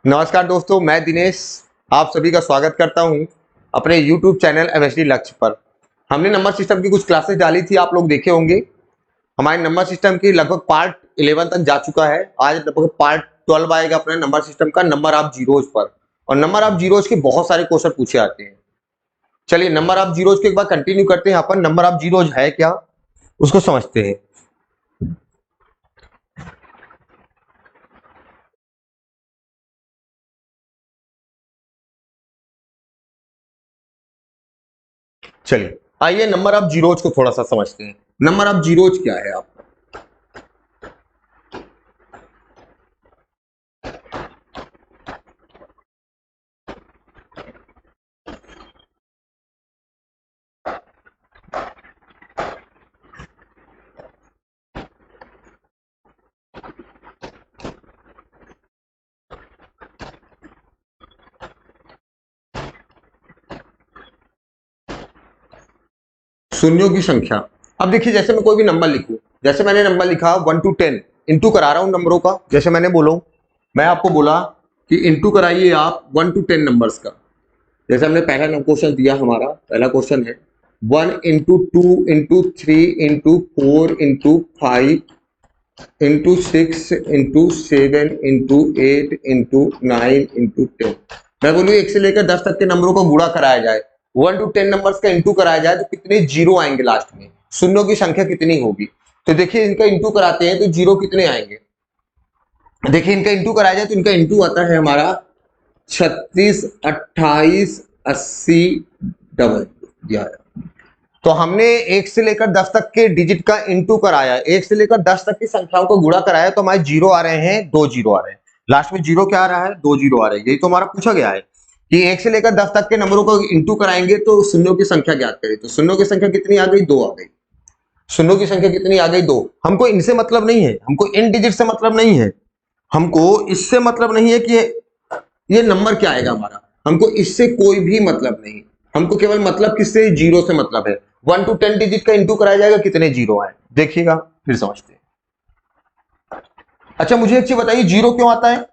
नमस्कार दोस्तों, मैं दिनेश आप सभी का स्वागत करता हूं अपने YouTube चैनल एमएसडी लक्ष्य पर। हमने नंबर सिस्टम की कुछ क्लासेस डाली थी, आप लोग देखे होंगे। हमारे नंबर सिस्टम की लगभग पार्ट 11 तक जा चुका है। आज लगभग पार्ट 12 आएगा अपने नंबर सिस्टम का, नंबर ऑफ जीरोज पर। और नंबर ऑफ जीरोज के बहुत सारे क्वेश्चन पूछे आते हैं। चलिए नंबर ऑफ जीरोज के एक बार कंटिन्यू करते हैं। अपन नंबर ऑफ जीरोज है क्या उसको समझते हैं। चलिए आइए नंबर ऑफ जीरोज को थोड़ा सा समझते हैं। नंबर ऑफ जीरोज क्या है आप शून्यों की संख्या। अब देखिए जैसे मैं कोई भी नंबर लिखूं, जैसे मैंने नंबर लिखा 1 to 10, इंटू करा रहा हूं नंबरों का। जैसे मैंने मैं आपको बोला कि इंटू कराइए आप 1 to 10 नंबर्स का। जैसे हमने पहला क्वेश्चन दिया, हमारा पहला क्वेश्चन है 1 into 2 into 3 into 4 into 5 into 6 into 7 into 8 into 9 into 10। मैं बोलूँ 1 से लेकर 10 तक के नंबरों को गुणा कराया जाए, 1 to 10 नंबर्स का इंटू कराया जाए तो कितने जीरो आएंगे लास्ट में, शून्यों की संख्या कितनी होगी। तो देखिए इनका इंटू कराते हैं तो जीरो कितने आएंगे। देखिए इनका इंटू कराया जाए तो इनका इंटू आता है हमारा 36, 28, 80 डबल दिया है। तो हमने 1 से लेकर 10 तक के डिजिट का इंटू कराया, 1 से लेकर 10 तक की संख्याओं को गुणा कराया तो हमारे जीरो आ रहे हैं, 2 जीरो आ रहे हैं। लास्ट में जीरो क्या आ रहा है, 2 जीरो आ रहे हैं। यही तो हमारा पूछा गया है कि 1 से लेकर 10 तक के नंबरों को इंटू कराएंगे तो शून्यों की संख्या ज्ञात करें। तो शून्यों की संख्या कितनी आ गई, 2 आ गई। शून्यों की संख्या कितनी आ गई, 2। हमको इनसे मतलब नहीं है, हमको इन डिजिट से मतलब नहीं है, हमको इससे मतलब नहीं है कि ये नंबर क्या आएगा हमारा, हमको इससे कोई भी मतलब नहीं। हमको केवल मतलब किससे, जीरो से मतलब है। 1 to 10 डिजिट का इंटू कराया जाएगा, कितने जीरो आए देखिएगा, फिर समझते हैं। अच्छा मुझे एक चीज बताइए, जीरो क्यों आता है,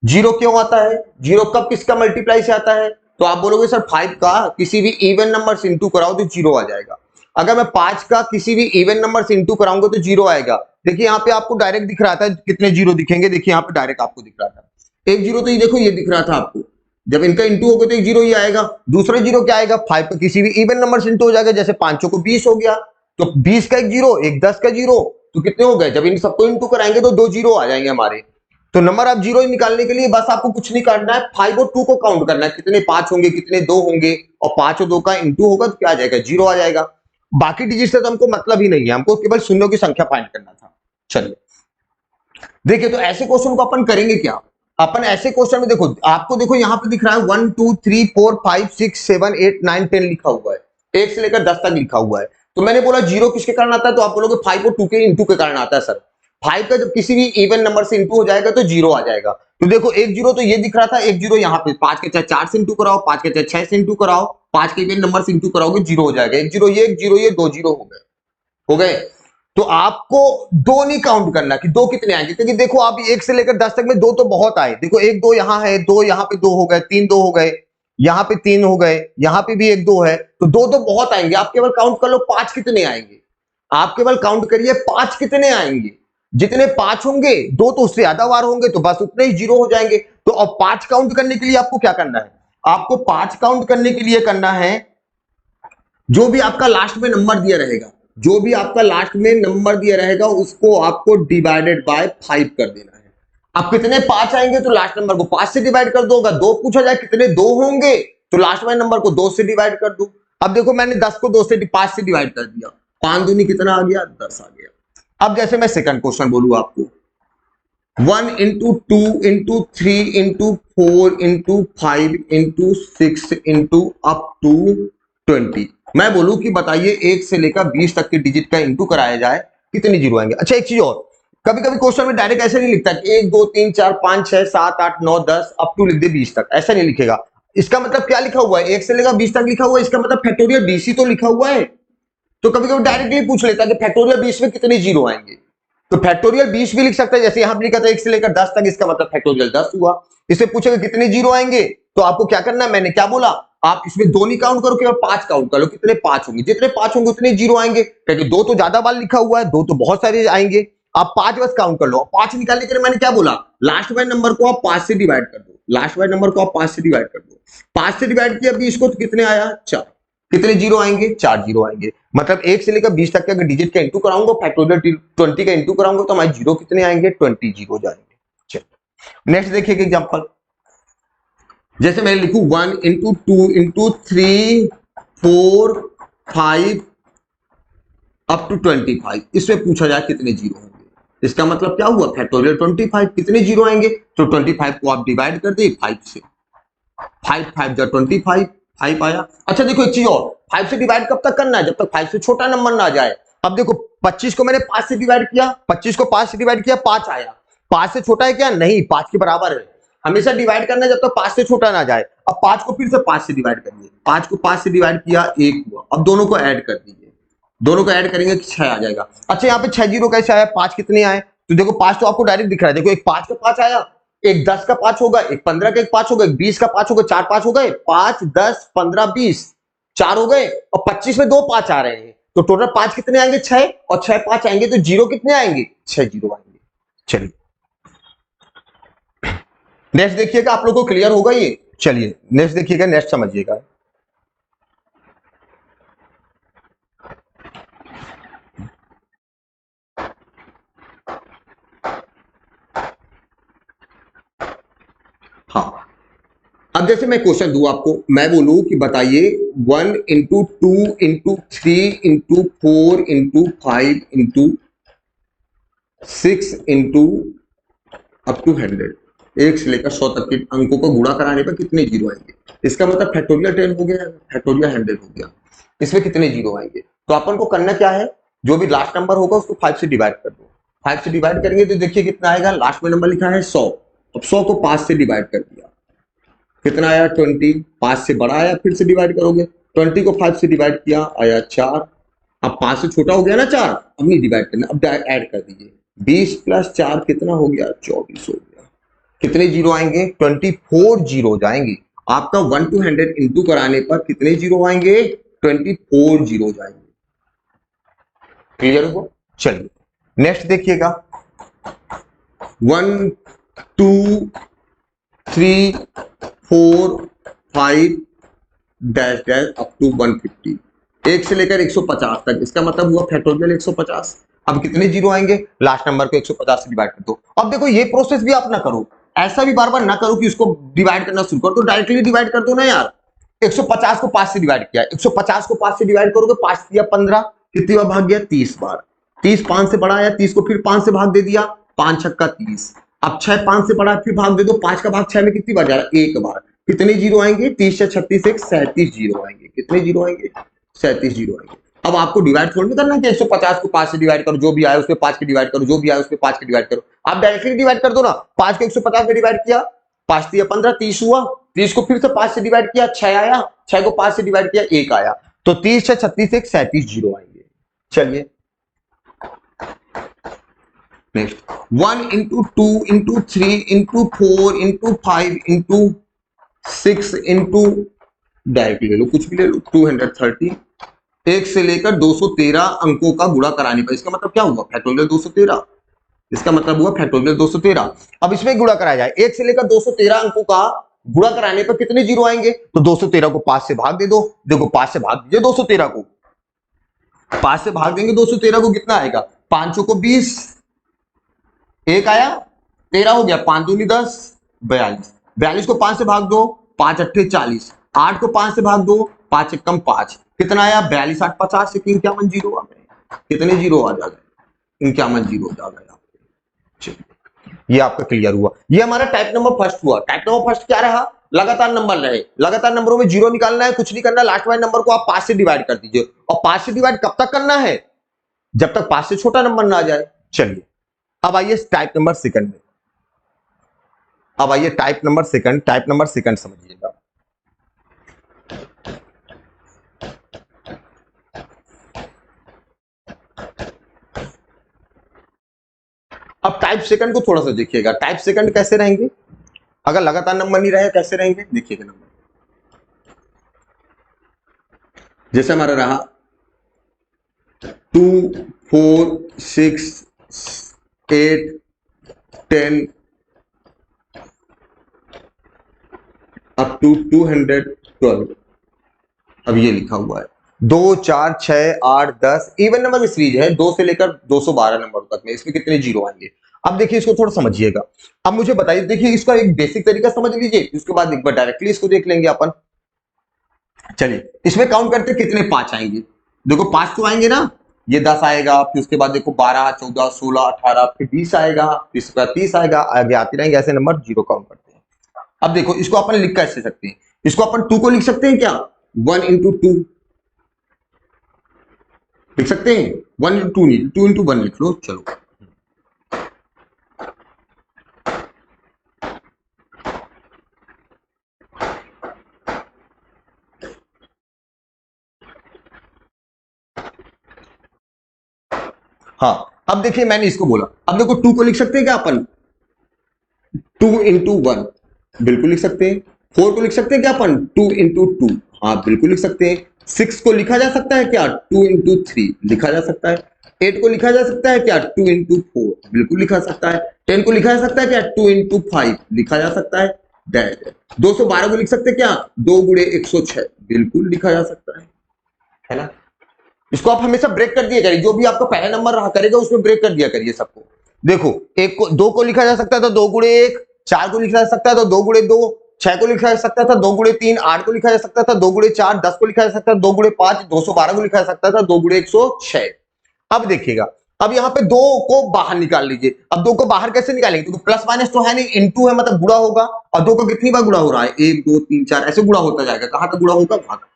जीरो क्यों आता है, जीरो कब किसका मल्टीप्लाई से आता है। तो आप बोलोगे सर 5 का किसी भी इवन नंबर से इंटू कराओ तो जीरो आ जाएगा। अगर मैं 5 का किसी भी इवन नंबर से इंटू कराऊंगा तो जीरो आएगा। देखिए यहाँ पे आपको डायरेक्ट दिख रहा था कितने जीरो दिखेंगे, देखिए यहाँ पे डायरेक्ट आपको दिख रहा था एक जीरो, तो ये देखो ये दिख रहा था आपको। जब इनका इंटू होगा तो एक जीरो ही आएगा। दूसरा जीरो क्या आएगा, 5 का किसी भी इवन नंबर से इंटू हो जाएगा, जैसे 5 को 20 हो गया तो 20 का एक जीरो, एक 10 का जीरो, तो कितने हो गए। जब इन सबको इंटू कराएंगे तो 2 जीरो आ जाएंगे हमारे। तो नंबर ऑफ जीरो निकालने के लिए बस आपको कुछ नहीं करना है, 5 और 2 को काउंट करना है, कितने 5 होंगे कितने 2 होंगे, और 5 और 2 का इंटू होगा तो क्या आ जाएगा, जीरो आ जाएगा। बाकी डिजिट से तो हमको मतलब ही नहीं है, हमको केवल शून्यों की संख्या फाइंड करना था। चलिए देखिए तो ऐसे क्वेश्चन को अपन करेंगे क्या, अपन ऐसे क्वेश्चन में देखो, आपको देखो यहाँ पे दिख रहा है 1 2 3 4 5 6 7 8 9 10 लिखा हुआ है, 1 से लेकर 10 तक लिखा हुआ है। तो मैंने बोला जीरो किसके कारण आता है, तो आप बोलोगे 5 और 2 के इंटू के कारण आता है सर। 5 का जब किसी भी इवन नंबर से इंटू हो जाएगा तो जीरो आ जाएगा। तो देखो एक जीरो तो ये दिख रहा था, एक जीरो यहाँ पे, 5 के चाहे 4 से इंटू कराओ, 5 के चाहे 6 से इंटू कराओ, 5 के इवन नंबर से इंटू कराओगे जीरो हो जाएगा। एक जीरो ये 2 जीरो हो गए। तो आपको दो नहीं काउंट करना कि दो कितने आएंगे, क्योंकि देखो आप 1 से लेकर 10 तक में दो तो बहुत आए। देखो एक दो यहाँ है, दो यहाँ पे, दो हो गए, तीन दो हो गए, यहाँ पे तीन हो गए, यहाँ पे भी एक दो है, तो दो तो बहुत आएंगे। आप केवल काउंट कर लो 5 कितने आएंगे, आप केवल काउंट करिए 5 कितने आएंगे। जितने 5 होंगे, दो तो उससे ज्यादा बार होंगे तो बस उतने ही जीरो हो जाएंगे। तो अब 5 काउंट करने के लिए आपको क्या करना है, आपको 5 काउंट करने के लिए करना है, जो भी आपका लास्ट में नंबर दिया रहेगा, जो भी आपका लास्ट में नंबर दिया रहेगा उसको आपको डिवाइडेड बाय 5 कर देना है। अब कितने 5 आएंगे तो लास्ट नंबर को 5 से डिवाइड कर दो। अगर 2 पूछा जाए कितने 2 होंगे तो लास्ट वाले नंबर को 2 से डिवाइड कर दो। अब देखो मैंने 10 को 2 से 5 से डिवाइड कर दिया, 5 दूनी कितना आ गया, 10 आ गया। अब जैसे मैं सेकंड क्वेश्चन बोलूं आपको, 1 into 2 into 3 into 4 into 5 into 6 into up to 20। मैं बोलूं कि बताइए 1 से लेकर 20 तक के डिजिट का इंटू कराया जाए कितने जीरो आएंगे। अच्छा एक चीज और, कभी कभी क्वेश्चन में डायरेक्ट ऐसे नहीं लिखता कि 1 2 3 4 5 6 7 8 9 10 अप टू लिख दे 20 तक, ऐसा नहीं लिखेगा। इसका मतलब क्या लिखा हुआ है, 1 से लेकर 20 तक लिखा हुआ है, इसका मतलब फैक्टोरियल 20 ही तो लिखा हुआ है। तो कभी कभी डायरेक्टली पूछ लेता है कि फैक्टोरियल 20 में कितने जीरो आएंगे। तो फैक्टोरियल 20 भी लिख सकते हैं, जैसे यहां लिखा था 1 से लेकर 10 तक, इसका मतलब फैक्टोरियल 10 हुआ। इसे पूछेगा कितने जीरो आएंगे, तो आपको क्या करना है, मैंने क्या बोला, आप इसमें दो नहीं काउंट करो, केवल 5 काउंट कर लो। कितने 5 होंगे, जितने 5 होंगे उतने जीरो आएंगे, क्योंकि दो तो ज्यादा बार लिखा हुआ है, दो तो बहुत सारे आएंगे। आप 5 बस काउंट कर लो। 5 निकालने के लिए मैंने क्या बोला, लास्ट वाले नंबर को आप 5 से डिवाइड कर दो, लास्ट वाले नंबर को आप 5 से डिवाइड कर दो। 5 से डिवाइड किया 20 को, तो कितने आया 4। कितने जीरो आएंगे, 4 जीरो आएंगे। मतलब 1 से लेकर 20 तक के अगर डिजिट का इंटू कराऊंगा, फैक्टोरियल 20 का इंटू कराऊंगा, तो हमारे जीरो कितने आएंगे, 20 जीरो जाएंगे। चलिए नेक्स्ट देखिए एग्जांपल। जैसे मैं लिखूं 1 इंटू 2 इंटू 3 4 5 अप टू 25, इसमें पूछा जाए कितने जीरो होंगे। इसका मतलब क्या हुआ, फैक्टोरियल 25, कितने जीरो आएंगे, तो 25 को आप डिवाइड कर दे 5 से, 5 5 जा 25, 5 आया। अच्छा देखो एक चीज और, 5 से डिवाइड कब तक करना है, जब तक 5 से छोटा नंबर ना आ जाए। अब देखो 25 को मैंने 5 से डिवाइड किया, 25 को 5 से डिवाइड किया, 5 आया। 5 से छोटा है क्या, नहीं, 5 के बराबर है। हमेशा डिवाइड करना है जब तक 5 से छोटा ना जाए। अब 5 को फिर से 5 से डिवाइड करिए, 5 को 5 से डिवाइड किया 1 हुआ। अब दोनों को ऐड कर दीजिए, दोनों को ऐड करेंगे 6 आ जाएगा। अच्छा यहाँ पे 6 जीरो कैसे आया, 5 कितने आए, तो देखो 5 तो आपको डायरेक्ट दिख रहा है, देखो एक 5 का 5 आया, एक 10 का 5 होगा, एक 15 का एक 5 होगा, एक 20 का 5 होगा, 4 5 हो गए, 5 10 15 20, 4 हो गए, और 25 में 2 5 आ रहे हैं, तो टोटल 5 कितने आएंगे 6, और 6 5 आएंगे, तो जीरो कितने आएंगे, 6 जीरो आएंगे। चलिए नेक्स्ट देखिएगा, आप लोगों को क्लियर होगा ये। चलिए नेक्स्ट देखिएगा, नेक्स्ट समझिएगा। हाँ, अब जैसे मैं क्वेश्चन दूं आपको, मैं बोलूं कि बताइए 1 into 2 into 3 into 4 into 5 into 6 into up to 100, 1 से लेकर 100 तक के अंकों को गुणा कराने पर कितने जीरो आएंगे। इसका मतलब फैक्टोरियल 10 हो गया, फैक्टोरियल 100 हो गया, इसमें कितने जीरो आएंगे। तो अपन को करना क्या है, जो भी लास्ट नंबर होगा उसको 5 से डिवाइड कर दो। 5 से डिवाइड करेंगे तो देखिए कितना आएगा, लास्ट में नंबर लिखा है 100, अब 100 को 5 से डिवाइड कर दिया, कितना आया 20, 5 से बड़ा आया, फिर से डिवाइड करोगे, 20 को 5 से डिवाइड किया आया 4, अब 5 से छोटा हो गया ना 4, अब नहीं डिवाइड करना, अब ऐड कर दीजिए, 20 प्लस 4 कितना हो गया, 24 हो गया। कितने जीरो आएंगे, 24 जीरो जाएंगे। आपका 1 to 100 इंटू कराने पर कितने जीरो आएंगे, 24 जीरो जाएंगे। क्लियर हुआ। चलिए नेक्स्ट देखिएगा, 1 2 3 4 5 डैश डैश अप टू 150, 1 से लेकर 150 तक, इसका मतलब हुआ फैक्टोरियल 150। अब कितने जीरो आएंगे, लास्ट नंबर को 150 से डिवाइड कर दो। अब देखो ये प्रोसेस भी आप ना करो, ऐसा भी बार बार ना करो कि इसको डिवाइड करना शुरू कर दो, डायरेक्टली डिवाइड कर दो ना यार। 150 को 5 से डिवाइड किया, 150 को 5 से डिवाइड करोगे, 5 दिया 15, कितनी बार भाग गया, 30 बार। 30 5 से बड़ा आया, 30 को फिर 5 से भाग दे दिया, 5 छक्का 30। अब 6 5 से बड़ा, फिर भाग दे दो, 5 का भाग 6 में कितनी बार जा रहा है, एक बार। कितने जीरो आएंगे, 30 से 36 एक 37 जीरो आएंगे। कितने जीरो आएंगे, 37 जीरो आएंगे। अब आपको डिवाइड थोड़ी नहीं करना कि 150 को 5 से डिवाइड करो, जो भी आए उसमें 5 के डिवाइड करो, जो भी आए उसमें 5 के डिवाइड करो। आप डायरेक्टली डिवाइड कर दो ना, 5 को 150 में डिवाइड किया, 5 दिया 15, 30 हुआ, 30 को फिर से 5 से डिवाइड किया, 6 आया, 6 को 5 से डिवाइड किया, 1 आया, तो 30 से 36 एक 37 जीरो आएंगे। चलिए next, 1 into 2 into 3 into 4 into 5 into 6 into, directly ले लो, कुछ भी ले लो, 230, 1 से लेकर 213 अंकों का गुणा कराने पर, इसका मतलब क्या हुआ, फैक्टोरियल 213, इसका मतलब हुआ फैक्टोरियल 213। अब इसमें गुणा कराया जाए, 1 से लेकर 213 अंकों का गुणा कराने पर कितने जीरो आएंगे, तो 213 को 5 से भाग दे दो, देखो 5 से भाग दीजिए 213 को, 5 से भाग देंगे 213 को, कितना आएगा, 5 को 20, एक आया, 13 हो गया, 5 दूनी 10, 42, 42 को 5 से भाग दो, 5 अट्ठे 40, 8 को 5 से भाग दो, 5 एकम 5, कितना आया, 42 8 50, 51 जीरो आ गए। कितने जीरो आ जाएगा, 51 जीरो आ गया। ये आपका क्लियर हुआ। ये हमारा टाइप नंबर फर्स्ट हुआ। टाइप नंबर फर्स्ट क्या रहा, लगातार नंबर रहे, लगातार नंबरों में जीरो निकालना है, कुछ नहीं करना, लास्ट वाले नंबर को आप 5 से डिवाइड कर दीजिए, और 5 से डिवाइड कब तक करना है, जब तक 5 से छोटा नंबर ना आ जाए। चलिए अब आइए टाइप नंबर सेकंड में, अब आइए type number second, type number second समझिएगा। टाइप सेकंड को थोड़ा सा देखिएगा, टाइप सेकंड कैसे रहेंगे, अगर लगातार नंबर नहीं रहे कैसे रहेंगे, देखिएगा नंबर जैसे हमारा रहा 2 4 6 8 10 अप टू 212। अब ये लिखा हुआ है 2 4 6 8 10 इवन नंबर में सीरीज है 2 से लेकर 212 नंबर तक में, इसमें कितने जीरो आएंगे। अब देखिए इसको थोड़ा समझिएगा, अब मुझे बताइए, देखिए इसका एक बेसिक तरीका समझ लीजिए, उसके बाद एक बार डायरेक्टली इसको देख लेंगे अपन। चलिए इसमें काउंट करते कितने 5 आएंगे, देखो 5 तो आएंगे ना, ये 10 आएगा, फिर उसके बाद देखो 12 14 16 18 फिर 20 आएगा, फिर इसके बाद 30 आएगा, आगे आते रहेंगे ऐसे नंबर जीरो काउंट करते हैं। अब देखो इसको अपन लिख कैसे सकते हैं, इसको अपन 2 को लिख सकते हैं क्या, 1 इंटू 2 लिख सकते हैं, 1 इंटू 2 नहीं 2 इंटू 1 लिख लो। चलो हाँ, अब देखिए मैंने इसको बोला, अब देखो 2 को लिख सकते हैं क्या अपन, 2 इंटू 1 बिल्कुल लिख सकते हैं। 4 को लिख सकते हैं क्या अपन, 2 इंटू 2 हाँ बिल्कुल लिख सकते हैं। 6 को लिखा जा सकता है क्या, 2 इंटू 3 लिखा जा सकता है। 8 को लिखा जा सकता है क्या, 2 इंटू 4 बिल्कुल लिखा जा सकता है। 10 को लिखा जा सकता है क्या, 2 इंटू 5 लिखा जा सकता है। 212 को लिख सकते हैं क्या, 2 गुणे 106 बिल्कुल लिखा जा सकता है ना। इसको आप हमेशा ब्रेक कर दिया करिए, जो भी आपका पहला नंबर रहा करेगा उसमें ब्रेक कर दिया करिए सबको। देखो 1 को 2 को लिखा जा सकता था 2 गुणे 1, 4 को लिखा जा सकता था 2 गुणे 2, 6 को लिखा जा सकता था 2 गुणे 3, 8 को लिखा जा सकता था 2 गुणे 4, 10 को लिखा जा सकता था 2 गुणे 5, 212 को लिखा जा सकता था 2 गुणे 106। अब देखिएगा, अब यहाँ पे 2 को बाहर निकाल लीजिए। अब 2 को बाहर कैसे निकालेंगे, तो प्लस माइनस तो है नहीं, इनटू है मतलब गुणा होगा, और 2 को कितनी बार गुणा हो रहा है, 1 2 3 4 ऐसे गुणा होता जाएगा, कहां तक गुणा होगा वहां तक।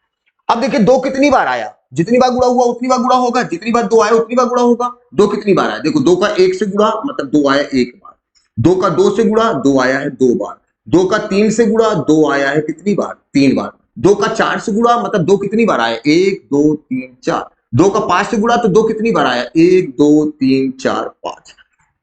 अब देखिए 2 कितनी बार आया, जितनी बार गुणा हुआ उतनी बार गुणा होगा, जितनी बार 2 आया उतनी बार गुणा होगा। 2 कितनी बार आया, देखो 2 का 1 से गुणा मतलब 2 आया 1 बार, 2 का 2 से गुणा 2 आया है 2 बार, 2 का 3 से गुणा 2 आया है कितनी बार, 3 बार, 2 का 4 से गुणा मतलब 2 कितनी बार आया, 1 2 3 4, 2 का 5 से गुणा तो 2 कितनी बार आया, 1 2 3 4 5।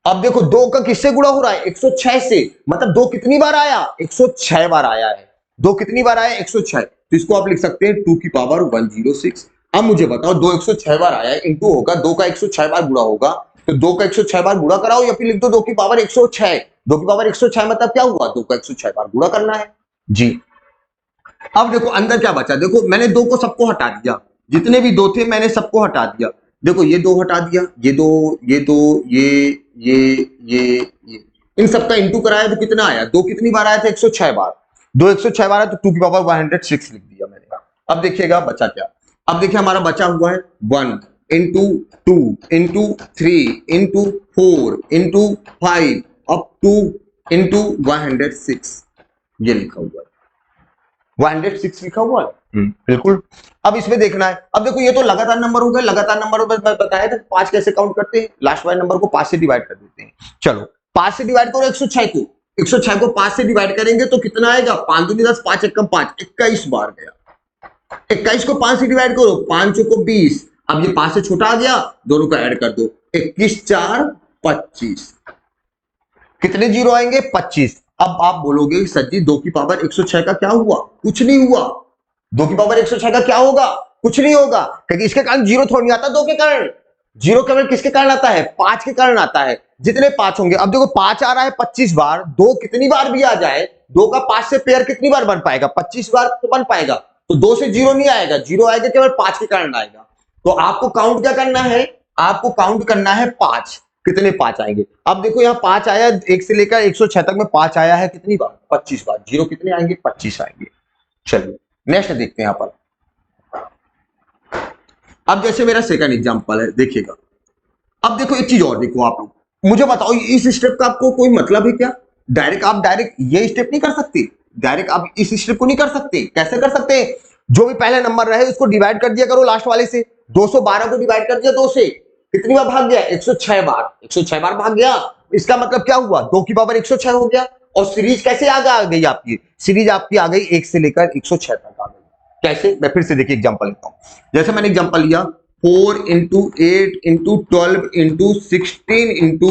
अब देखो 2 का किससे गुणा हो रहा है, 106 से, मतलब 2 कितनी बार आया, 106 बार आया है। 2 कितनी बार आया, 106, तो इसको आप लिख सकते हैं 2 की पावर 106। अब मुझे बताओ 2 106 बार आया है, इंटू होगा 2 का 106 बार गुणा होगा, तो 2 का 106 बार गुणा कराओ या फिर लिख दो 2 की पावर 106। 2 की पावर 106 मतलब क्या हुआ, 2 का 106 बार गुणा करना है जी। अब देखो अंदर क्या बचा, देखो मैंने 2 को सबको हटा दिया, जितने भी 2 थे मैंने सबको हटा दिया। देखो ये 2 हटा दिया, ये 2 ये 2 ये इन सबका इंटू कराया तो कितना आया, 2 कितनी बार आया था, 106 बार, 2 106 बार आया तो 2 की पावर 106 लिख दिया मैंने। अब देखिएगा बचा क्या, अब देखिए हमारा बचा हुआ है 1 into 2 into 3 into 4 into 5 up two into 106, ये लिखा हुआ है 106 लिखा हुआ है बिल्कुल। अब इसमें देखना है, अब देखो ये तो लगातार नंबर हो गए, लगातार नंबर बताया था 5 कैसे काउंट करते हैं, लास्ट वाले नंबर को 5 से डिवाइड कर देते हैं। चलो 5 से डिवाइड करो 106 को, 106 को 5 से डिवाइड करेंगे तो कितना आएगा, 5 दूनी 10 5 एकम 5, 21 बार गया। 21 को 5 से डिवाइड करो, 5 को 20, अब ये 5 से छोटा आ गया, दोनों को ऐड कर दो, 21 4 25, कितने जीरो आएंगे, 25। अब आप बोलोगे सर जी 2 की पावर 106 का क्या हुआ, कुछ नहीं हुआ। 2 की पावर 106 का क्या होगा, कुछ नहीं होगा, क्योंकि इसके कारण जीरो थोड़ा नहीं आता, 2 के कारण जीरो केवल किसके कारण आता है, 5 के कारण आता है, जितने 5 होंगे। अब देखो 5 आ रहा है 25 बार, 2 कितनी बार भी आ जाए, 2 का 5 से पेयर कितनी बार बन पाएगा, 25 बार तो बन पाएगा, तो 2 से जीरो नहीं आएगा, जीरो आएगा केवल 5 के कारण आएगा। तो आपको काउंट क्या करना है, आपको काउंट करना है 5, कितने 5 आएंगे। अब देखो यहाँ 5 आया, 1 से लेकर 106 तक में 5 आया है कितनी बार, 25 बार, जीरो कितने आएंगे, 25 आएंगे। चलिए नेक्स्ट देखते हैं यहाँ पर। अब जैसे मेरा सेकंड एग्जांपल है, देखिएगा। अब देखो एक चीज और देखो, आप लोग मुझे बताओ इस स्टेप का आपको कोई मतलब है क्या, डायरेक्ट ये स्टेप नहीं कर सकते, डायरेक्ट आप इस स्टेप को नहीं कर सकते, कैसे कर सकते हैं, जो भी पहले नंबर रहे उसको डिवाइड कर दिया करो लास्ट वाले से, 212 को डिवाइड कर दिया 2 से, कितनी बार भाग गया, 106 बार, 106 बार भाग गया, इसका मतलब क्या हुआ, 2 की पावर 106 हो गया। और सीरीज कैसे आगे आ गई आपकी, सीरीज आपकी आ गई 1 से लेकर 106 तक आ गई। कैसे, मैं फिर से देखिए एग्जांपल लेता हूं, जैसे मैंने एग्जांपल लिया 4 into 8 into 12 into 16 into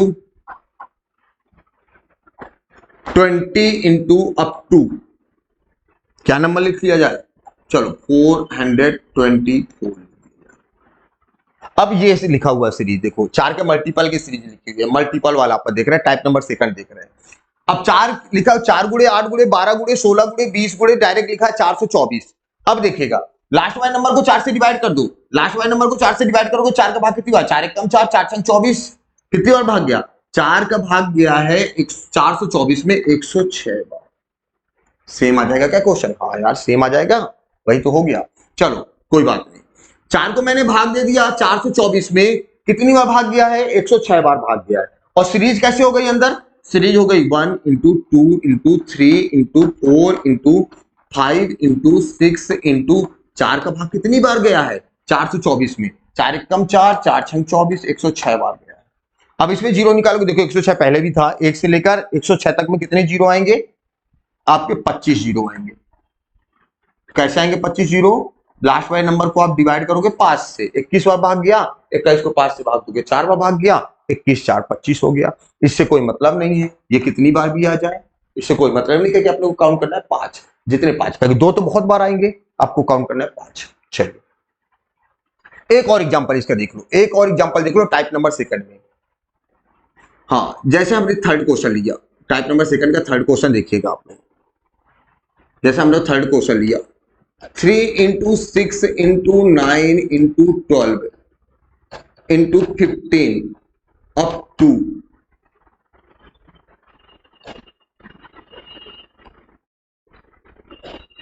20 into up to क्या नंबर लिख लिया जाए, चलो 424। अब ये लिखा हुआ सीरीज देखो, 4 के मल्टीपल की सीरीज लिखी हुई है, मल्टीपल वाला आप देख रहे हैं, टाइप नंबर सेकंड देख रहे हैं। अब 4 लिखा, 4 गुड़े 8 गुड़े 12 गुड़े 16 गुड़े 20 गुड़े, डायरेक्ट लिखा है 424। अब देखिएगा लास्ट वाले नंबर को 4 से डिवाइड कर दो, लास्ट वाले नंबर को 4 से डिवाइड करोगे, 4 का भाग कितनी बार, 4 एक कम 4, 4 छंग 24, कितनी बार भाग गया, 4 का भाग गया है 424 में 106 बार। सेम आ जाएगा क्या क्वेश्चन, हाँ यार सेम आ जाएगा, वही तो हो गया। चलो कोई बात नहीं, 4 को मैंने भाग दे दिया 424 में, कितनी बार भाग गया है, 106 बार भाग गया है। और सीरीज कैसे हो गई, अंदर सीरीज हो गई 1 into 2 into 3 into 4 into 5 into 6 into 4 का भाग कितनी बार गया है 424 में, 4 एक कम 4, 4 छंग 24, 106 बार गया है। अब इसमें जीरो निकालोगे, देखो 106 पहले भी था, 1 से लेकर 106 तक में कितने जीरो आएंगे, आपके 25 जीरो आएंगे। कैसे आएंगे 25 जीरो, लास्ट वाले नंबर को आप डिवाइड करोगे 5 से, 21 बार भाग गया, 21 को 5 से भाग दोगे 4 बार भाग गया, 21 4 25 हो गया। इससे कोई मतलब नहीं है ये कितनी बार भी आ जाए, इससे कोई मतलब नहीं है कि आपको काउंट करना है 5, जितने 5 का 2 तो बहुत बार आएंगे, आपको काउंट करना है 5। चलिए एक और एग्जांपल इसका देख लो, एक और एग्जांपल देख लो टाइप नंबर सेकंड में। हाँ जैसे हमने थर्ड क्वेश्चन लिया, टाइप नंबर सेकंड का थर्ड क्वेश्चन देखिएगा आपने, जैसे हमने थर्ड क्वेश्चन लिया 3 into 6 into 9 into 12 into 15 up to,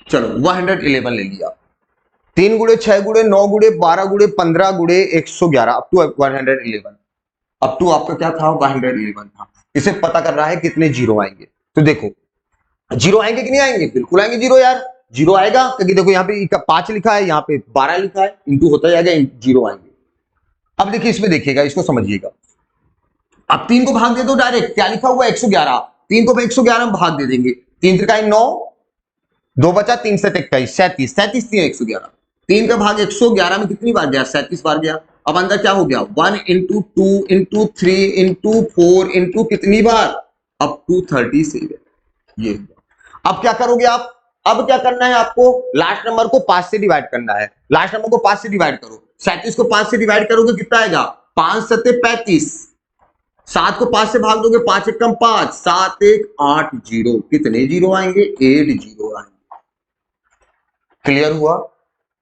चलो 111 ले लिया, 3 गुड़े 6 गुड़े 9 गुड़े 12 गुड़े 15 गुड़े 111 अप टू 111, अप टू आपका क्या था 111 था। इसे पता कर रहा है कितने जीरो आएंगे, तो देखो जीरो आएंगे कि नहीं आएंगे, बिल्कुल आएंगे जीरो यार, जीरो आएगा क्योंकि देखो यहाँ पे 5 लिखा है, यहाँ पे 12 लिखा है, इंटू होता जाएगा, जीरो आएंगे। अब देखिए इसमें देखिएगा, इसको समझिएगा, अब 3 को भाग दे दो डायरेक्ट, क्या लिखा हुआ है 111, 3 को 111 में भाग दे देंगे, 3 त्रिकाई 9, 2 बचा 3 से 21 37, 37 3 111, 3 का भाग 111 में कितनी बार गया 37 बार गया। अब अंदर क्या हो गया 1 इंटू 2 इंटू 3 इंटू 4 इंटू कितनी बार, अप टू 37, ये अब क्या करोगे आप, अब क्या करना है आपको, लास्ट नंबर को 5 से डिवाइड करना है, लास्ट नंबर को 5 से डिवाइड करो, 37 को 5 से डिवाइड करोगे कितना आएगा 5 7 35, 7 को 5 से भाग दोगे 5 एक कम 5, 7 1 8 जीरो, कितने जीरो आएंगे 8 जीरो आएंगे। क्लियर हुआ,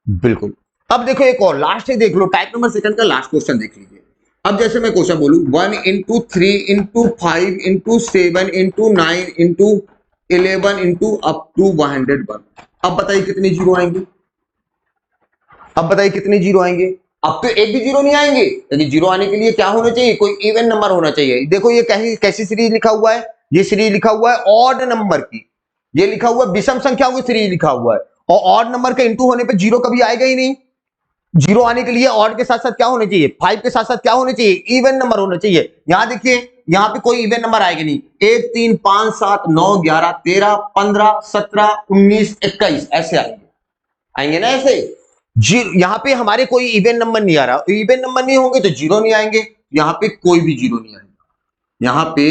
बिल्कुल। अब देखो एक और लास्ट है, देख लो टाइप नंबर सेकंड का लास्ट क्वेश्चन देख लीजिए। अब जैसे मैं क्वेश्चन बोलूं 1 into 3 into 5 into 7 into 9 into 11 into up to 101, अब बताइए कितने जीरो आएंगे, अब बताइए कितने जीरो आएंगे, अब तो एक भी जीरो नहीं आएंगे, क्योंकि जीरो आने के लिए क्या होना चाहिए, कोई इवन नंबर होना चाहिए। देखो ये कैसी सीरीज लिखा हुआ है, ये सीरीज लिखा हुआ है ऑड नंबर की, ये लिखा हुआ है विषम संख्याओं की सीरीज लिखा हुआ है, और ऑड नंबर के इंटू होने पे जीरो कभी आएगा ही नहीं। जीरो आने के लिए ऑड के साथ साथ क्या होना चाहिए, 5 के साथ साथ क्या होना चाहिए, इवन नंबर होना चाहिए। यहां देखिए यहां पे कोई इवन नंबर आएगा नहीं, 1 3 5 7 9 11 13 15 17 19 21 ऐसे आएंगे, आएंगे ना ऐसे। यहां पे हमारे कोई इवन नंबर नहीं आ रहा, इवन नंबर नहीं होंगे तो जीरो नहीं आएंगे, यहां पे कोई भी जीरो नहीं आएगा, यहां पे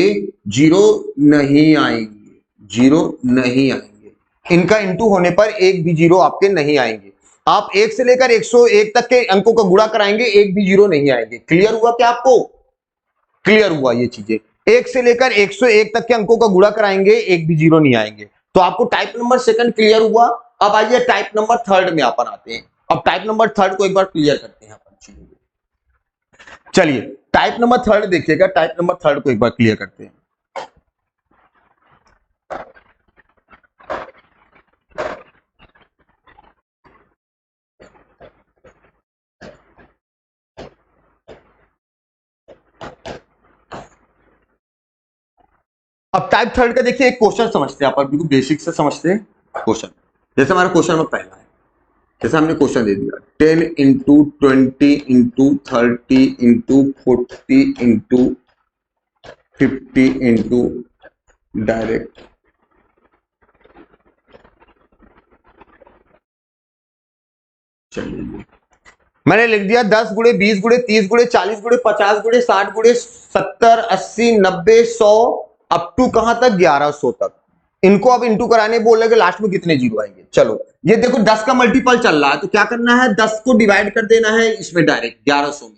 जीरो नहीं आएंगे, जीरो नहीं आएंगे, इनका इंटू होने पर एक भी जीरो आपके नहीं आएंगे। आप 1 से लेकर 101 तक के अंकों का गुणा कराएंगे, एक भी जीरो नहीं आएंगे। क्लियर हुआ क्या आपको, क्लियर हुआ ये चीजें, 1 से लेकर 101 तक के अंकों का गुणा कराएंगे, एक भी जीरो नहीं आएंगे। तो आपको टाइप नंबर सेकंड क्लियर हुआ। अब आइए टाइप नंबर थर्ड में अपन आते हैं। अब टाइप नंबर थर्ड को एक बार क्लियर करते हैं अपन चीजों को। चलिए टाइप नंबर थर्ड देखिएगा, टाइप नंबर थर्ड को एक बार क्लियर करते हैं। अब टाइप थर्ड का देखिए एक क्वेश्चन समझते हैं, अपन बिल्कुल बेसिक से समझते हैं क्वेश्चन। जैसे हमारा क्वेश्चन में पहला है, जैसे हमने क्वेश्चन दे दिया 10 into 20 into 30 into 40 into 50 into direct, चलिए मैंने लिख दिया 10 गुड़े 20 गुड़े 30 गुड़े 40 गुड़े 50 गुड़े 60 गुड़े 70 80 90 100 अप टू कहां तक, 1100 तक। इनको अब इंटू कराने बोल रहे लास्ट में कितने जीरो आएंगे। चलो ये देखो 10 का मल्टीपल चल रहा है, तो क्या करना है, 10 को डिवाइड कर देना है इसमें डायरेक्ट 1100 में।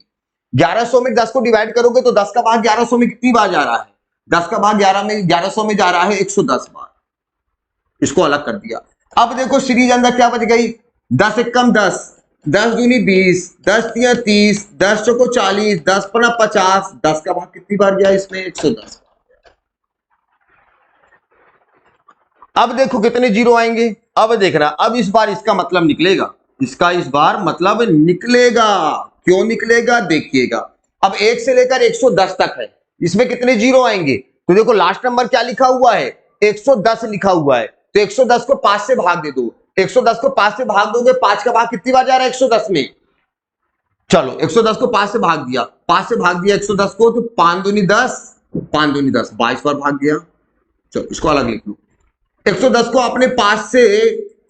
1100 में 10 को डिवाइड करोगे तो 10 का भाग 1100 में कितनी बार जा रहा है, 10 का भाग 1100 में जा रहा है 110 बार। इसको अलग कर दिया। अब देखो सीरीज अंदर क्या बच गई, 10 एकम 10, 10 दूनी 20, 10 तिया 30, 10 चौको 40, 10 पना 50, 10 का भाग कितनी बार गया इसमें, 110। अब देखो कितने जीरो आएंगे, अब देखना, अब इस बार इसका मतलब निकलेगा, इसका इस बार मतलब निकलेगा। क्यों निकलेगा देखिएगा। अब 1 से लेकर 110 तक है, इसमें कितने जीरो आएंगे, तो देखो लास्ट नंबर क्या लिखा हुआ है, 110 लिखा हुआ है, तो 110 को 5 से भाग दे दो। 110 को 5 से भाग दोगे, 5 का भाग कितनी बार जा रहा है 110 में, चलो 110 को 5 से भाग दिया, 5 से भाग दिया 110 को, तो 5 दूनी 10, 5 दूनी 10, 22 बार भाग गया। चलो इसको अलग लिख लो। 110 को आपने 5 से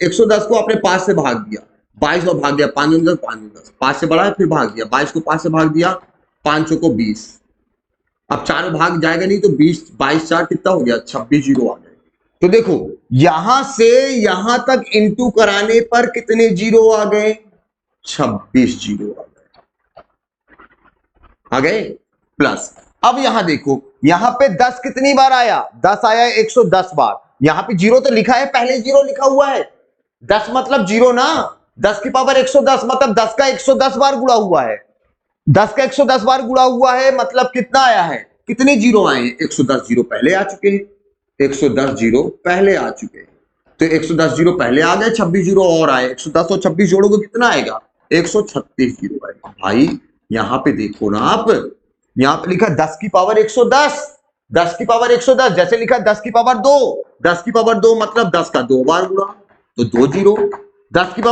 110 को आपने 5 से भाग दिया, 22 बार भाग गया, 5 दूनी 10, 5 दूनी 10, 5 से बढ़ा फिर भाग दिया, 22 को 5 से भाग दिया, 5 को 20, अब 4 भाग जाएगा नहीं तो 20, 22 4 कितना हो गया, 26 जीरो आ गए। तो देखो यहां से यहां तक इंटू कराने पर कितने जीरो आ गए, 26 जीरो आ गए प्लस। अब यहां देखो, यहां पे 10 कितनी बार आया, 10 आया 110 बार। यहां पे जीरो तो लिखा है, पहले जीरो लिखा हुआ है, 10 मतलब जीरो ना, 10 की पावर 110 मतलब 10 का 110 बार गुणा हुआ है, 10 का 110 बार गुणा हुआ है, मतलब कितना आया है, कितने जीरो आए हैं, 110 जीरो पहले आ चुके हैं, 110 जीरो पहले आ चुके हैं, तो 110 जीरो पहले आ गए, 26 जीरो और आए, 110 और 26 जोड़ोगे कितना आएगा, 136 जीरो आएगा। भाई यहां पे देखो ना आप, यहां पे लिखा 10 की पावर 110, 10 की पावर 110, जैसे लिखा 10 की पावर 2, 10 की पावर 2 मतलब 10 का 2 बार गुणा, तो 2 जीरो। 10 की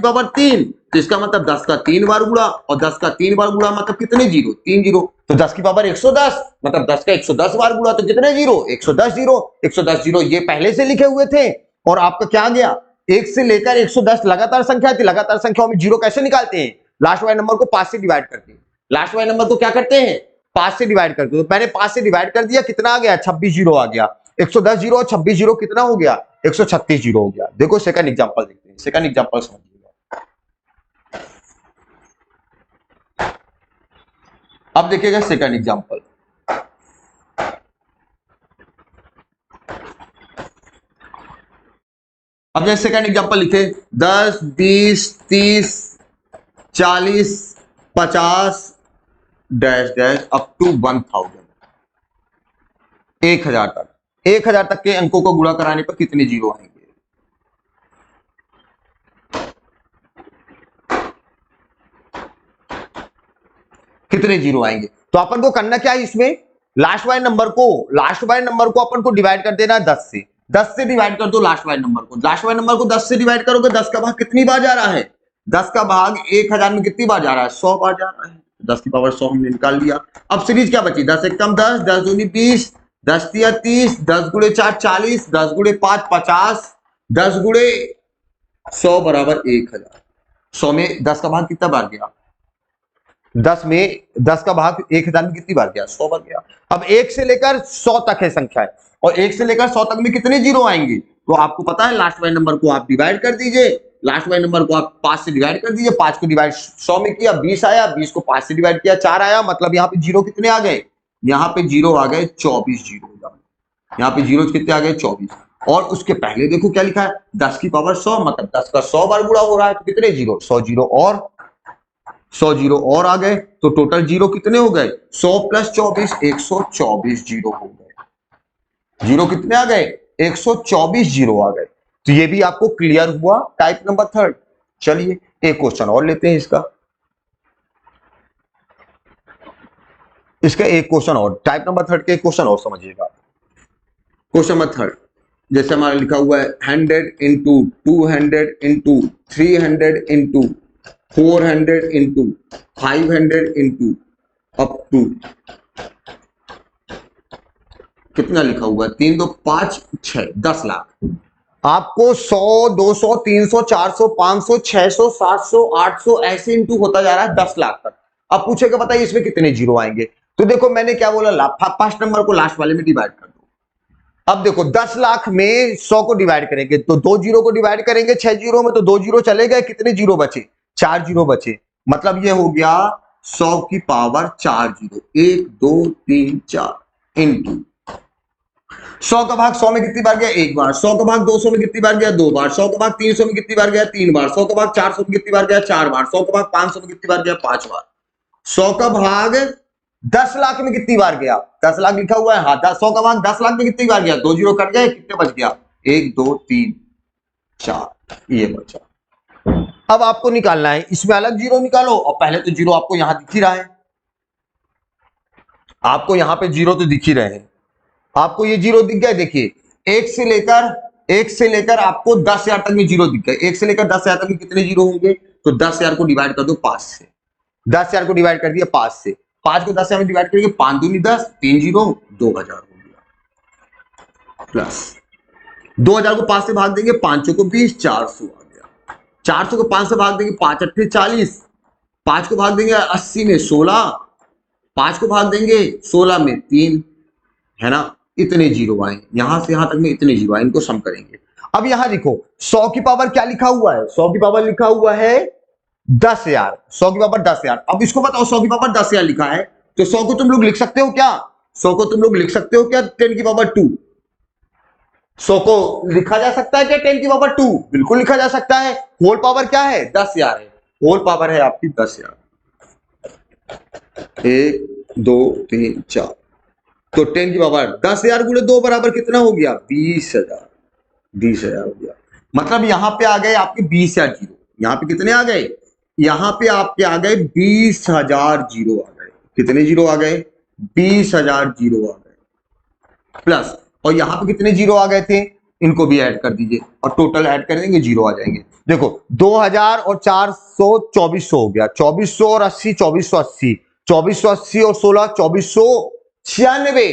पावर 3, तो इसका मतलब 10 का 3 बार गुणा, और 10 का 3 बार गुणा मतलब कितने जीरो, 3 जीरो। तो 10 की पावर 110 मतलब 10 का 110 बार गुणा, तो कितने जीरो, 110 जीरो। 110 जीरो ये पहले से लिखे हुए थे, और आपका क्या गया, 1 से लेकर 110 लगातार संख्या थी, लगातार संख्याओं में जीरो कैसे निकालते हैं, लास्ट वाले नंबर को 5 से डिवाइड करते हैं, लास्ट वाले नंबर को क्या करते हैं, 5 से डिवाइड करते हैं। तो मैंने 5 से डिवाइड कर दिया, कितना आ गया, 26 जीरो आ गया। 110 जीरो और 26 जीरो कितना हो गया, 136 जीरो हो गया। देखो सेकंड एग्जांपल देखते हैं, सेकंड एग्जांपल समझिएगा। अब देखिएगा सेकंड एग्जांपल, अब जैसे सेकंड एग्जांपल लिखे 10 20 30 40 50 डैश डैश अप टू 1000, 1000 तक, 1000 तक के अंकों को गुणा कराने पर कितने जीरो आएंगे, कितने जीरो आएंगे। तो अपन को करना क्या है, इसमें लास्ट वाले नंबर को अपन को डिवाइड कर देना 10 से, 10 से डिवाइड कर दो लास्ट वाले नंबर को, लास्ट वाले नंबर को 10 से डिवाइड करोगे, 10 का भाग कितनी बार जा रहा है, 10 का भाग 1000 में कितनी बार जा रहा है, 100 बार जा रहा है, 10 की पावर 100 हमने निकाल लिया। अब सीरीज क्या बची, 10 एकम 10, 10 दूनी 20, 10 तिया 30, 10 गुणे 4 40, 10 गुणे 5 50, 10 गुणे 100 बराबर 1000। 100 में 10 का भाग कितना बार गया, 10 में 10 का भाग 1000 में कितनी बार गया, 100 बार गया। अब 1 से लेकर 100 तक है संख्या, और 1 से लेकर 100 तक में कितने जीरो आएंगे, तो आपको पता है लास्ट वाले नंबर को आप डिवाइड कर दीजिए, लास्ट वाले नंबर को आप 5 से डिवाइड कर दीजिए, 5 को डिवाइड 100 में किया 20 आया, 20 को 5 से डिवाइड किया 4 आया, मतलब यहाँ पे जीरो कितने आ गए, यहाँ पे जीरो आ गए 24 जीरो, यहाँ पे जीरो कितने आ गए 24। और उसके पहले देखो क्या लिखा है, 10 की पावर 100 मतलब 10 का 100 बार गुणा हो रहा है, तो कितने जीरो, 100 जीरो और 100 जीरो और आ गए, तो टोटल जीरो कितने हो गए, 100 प्लस 24 124 जीरो हो गए। जीरो कितने आ गए, 124 जीरो आ गए। तो ये भी आपको क्लियर हुआ टाइप नंबर थर्ड। चलिए एक क्वेश्चन और लेते हैं इसका एक क्वेश्चन और, टाइप नंबर थर्ड के क्वेश्चन और समझिएगा। क्वेश्चन नंबर थर्ड जैसे हमारा लिखा हुआ है 100 into 200 into 300 into 400 into 500 into up to कितना लिखा हुआ है, 3 2 5 6 10 लाख। आपको 100 200 300 400 500 600 700 800 ऐसे इंटू होता जा रहा है 10 लाख तक। अब पूछेगा बताइए इसमें कितने जीरो आएंगे। तो देखो मैंने क्या बोला, फर्स्ट नंबर को लास्ट वाले में डिवाइड कर दो। अब देखो 10 लाख में 100 को डिवाइड करेंगे तो 2 जीरो को डिवाइड करेंगे 6 जीरो में, तो 2 जीरो चले गए, कितने जीरो बचे, 4 जीरो बचे। मतलब ये हो गया 100 की पावर 4 जीरो, 1 2 3 4 इंटू 100 का भाग 100 में कितनी बार गया, एक बार। 100 का भाग 200 में कितनी बार गया, दो बार। 100 का भाग 300 में कितनी बार गया, तीन बार। 100 का भाग 400 में कितनी बार गया, चार बार। 100 का भाग 500 में कितनी बार गया, 5 बार। 100 का भाग 10 लाख में कितनी बार गया, 10 लाख लिखा हुआ है, हाँ। 100 का भाग 10 लाख में कितनी बार गया, 2 जीरो कट गए, कितने बच गया, 1 2 3 4, ये बचा। अब आपको निकालना है, इसमें अलग जीरो निकालो, और पहले तो जीरो आपको यहां दिख ही रहा है, आपको यहां पे जीरो तो दिख ही रहे हैं, आपको ये जीरो दिख गए। देखिए एक से लेकर आपको 10,000 तक में जीरो दिख गए। एक से लेकर 10,000 तक में कितने जीरो होंगे, तो 10,000 को डिवाइड कर दो 5 से। 10,000 को डिवाइड कर दिया 5 से, 5 को 10,000 में डिवाइड करेंगे, 5 दूनी 10, 3 जीरो 2,000 हो गया। प्लस 2,000 को 5 से भाग देंगे, 5 को 20, 400 आ गया। 400 को 5 से भाग देंगे, 5 अट्ठे 40, 5 को भाग देंगे 80 में 16, 5 को भाग देंगे 16 में 3, है ना। इतने जीरो आए, यहां से यहां तक में इतने जीरो आए, इनको सम करेंगे। अब यहां देखो 100 की पावर क्या लिखा हुआ है, 100 की पावर लिखा हुआ है 10,000, 100 की पावर 10,000। अब इसको बताओ 100 की पावर 10,000 लिखा है, तो 100 को तुम लोग लिख सकते हो क्या, 100 को तुम लोग लिख सकते हो क्या 10 की पावर 2। 100 को लिखा जा सकता है क्या 10 की पावर 2, बिल्कुल लिखा जा सकता है। होल पावर क्या है, 10,000 है, होल पावर है आपकी 10,000। 1 2 3 4, तो 10 की पावर 10,000 गुणे 2 बराबर कितना हो गया, 20,000, 20,000 हो गया। मतलब यहां पे आ गए आपके 20,000 जीरो, यहां पे कितने आ गए, यहां पे आपके आ गए 20,000 जीरो आ गए। कितने जीरो आ गए, 20,000 जीरो आ गए। प्लस और यहां पे कितने जीरो आ गए थे, इनको भी ऐड कर दीजिए, और टोटल ऐड कर देंगे, जीरो आ जाएंगे। देखो 2,000 और 400 2400 हो गया, 2400 और 80 2480, 2480 और 16 2496,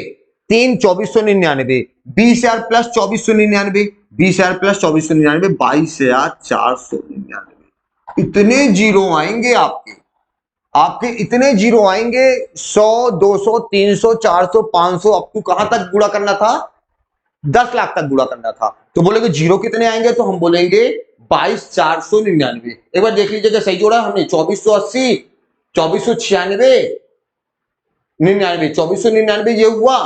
3 2499, 20,000 प्लस 2499, 20,000 प्लस 2499, 22,499। इतने जीरो आएंगे आपके इतने जीरो आएंगे। 100 200 300 400 500 अप टू कहां तक गुणा करना था, 10 लाख तक गुणा करना था। तो बोलेंगे जीरो कितने आएंगे, तो हम बोलेंगे 22,499। एक बार देख लीजिएगा सही जोड़ा हमने, 2480 2496 99, 2499 ये हुआ,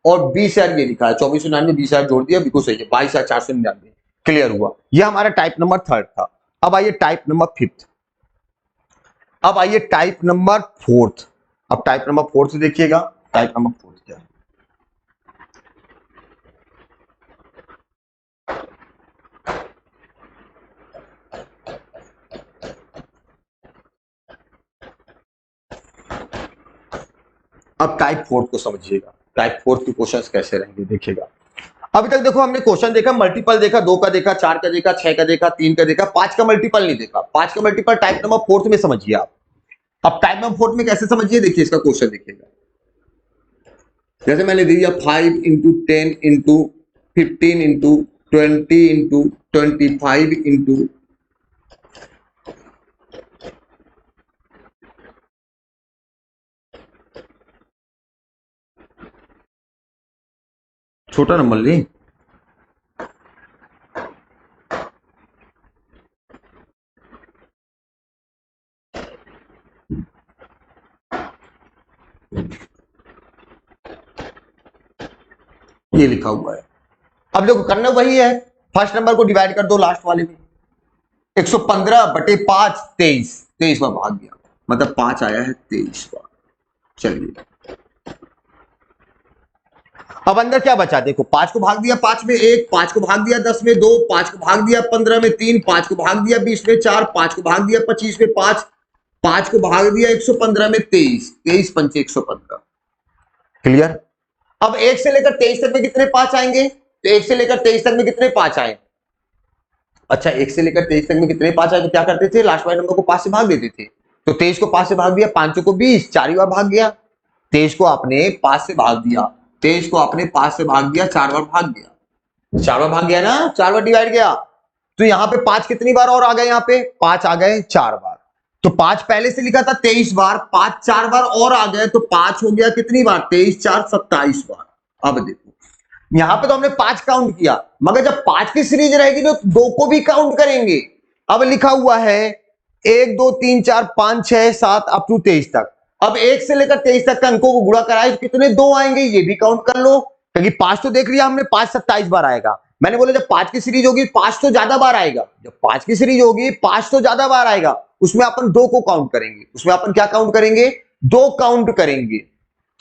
और 20,000 ये लिखा है, 2499 20,000 जोड़ दिया, बिल्कुल सही है, 22,499। क्लियर हुआ, ये हमारा टाइप नंबर 3 था। अब आइए टाइप नंबर 5, अब आइए टाइप नंबर 4। अब टाइप नंबर 4 से देखिएगा, टाइप नंबर 4 क्या है। अब टाइप 4 को समझिएगा, टाइप 4 के क्वेश्चंस कैसे रहेंगे देखिएगा। अभी तक देखो हमने क्वेश्चन देखा, मल्टीपल देखा, 2 का देखा, 4 का देखा, 6 का देखा, 3 का देखा, 5 का मल्टीपल नहीं देखा। 5 का मल्टीपल टाइप नंबर 4 में समझिए आप। अब टाइप नंबर 4 में कैसे समझिए, देखिए इसका क्वेश्चन देखिएगा। जैसे मैंने दे दिया 5 into 10 into 15 into 20 into 25 into, छोटा नंबर ले, ये लिखा हुआ है। अब देखो करना वही है, फर्स्ट नंबर को डिवाइड कर दो लास्ट वाले में, 115 बटे 5 23, 23 बार भाग गया, मतलब 5 आया है 23 बार। चलिए अब अंदर क्या बचा, देखो 5 को भाग दिया 5 में 1, 5 को भाग दिया 10 में 2, 5 को भाग दिया 15 में 3, 5 को भाग दिया 20 में 4, 5 को भाग दिया 25 में 5, 5 को भाग दिया 115 में 23, 23 पंचे 115। क्लियर। अब 1 से लेकर 23 तक में कितने 5 आएंगे, तो 1 से लेकर 23 तक में कितने 5 आए, अच्छा 1 से लेकर 23 तक में कितने 5 आए, तो क्या करते थे, लास्ट वाले नंबर को 5 से भाग देते थे। तो 23 को 5 से भाग दिया, 5 को 20, 4 बार भाग गया। 23 को आपने 5 से भाग दिया, 23 को आपने 5 से भाग दिया, 4 बार भाग गया, 4 बार भाग गया ना, 4 बार डिवाइड गया। तो यहां पे 5 कितनी बार और आ गए, यहां पे 5 आ गए 4 बार। तो 5 पहले से लिखा था 23 बार, 5 4 बार और आ गए तो 5 हो गया कितनी बार, 23 4 27 बार। अब देखो यहां पे तो हमने 5 काउंट किया, मगर जब 5 की सीरीज रहेगी तो 2 को भी काउंट करेंगे। अब लिखा हुआ है 1 2 3 4 5 6 7 अप टू 23 तक। अब 1 से लेकर 23 तक के अंकों को गुणा कराए तो कितने 2 आएंगे, ये भी काउंट कर लो, क्योंकि 5 तो देख लिया हमने, 5 27 बार आएगा। मैंने बोला जब 5 की सीरीज होगी 5 तो ज्यादा बार आएगा, जब 5 की सीरीज होगी 5 तो ज्यादा बार आएगा, उसमें अपन 2 को काउंट करेंगे, उसमें अपन क्या काउंट करेंगे, 2 काउंट करेंगे।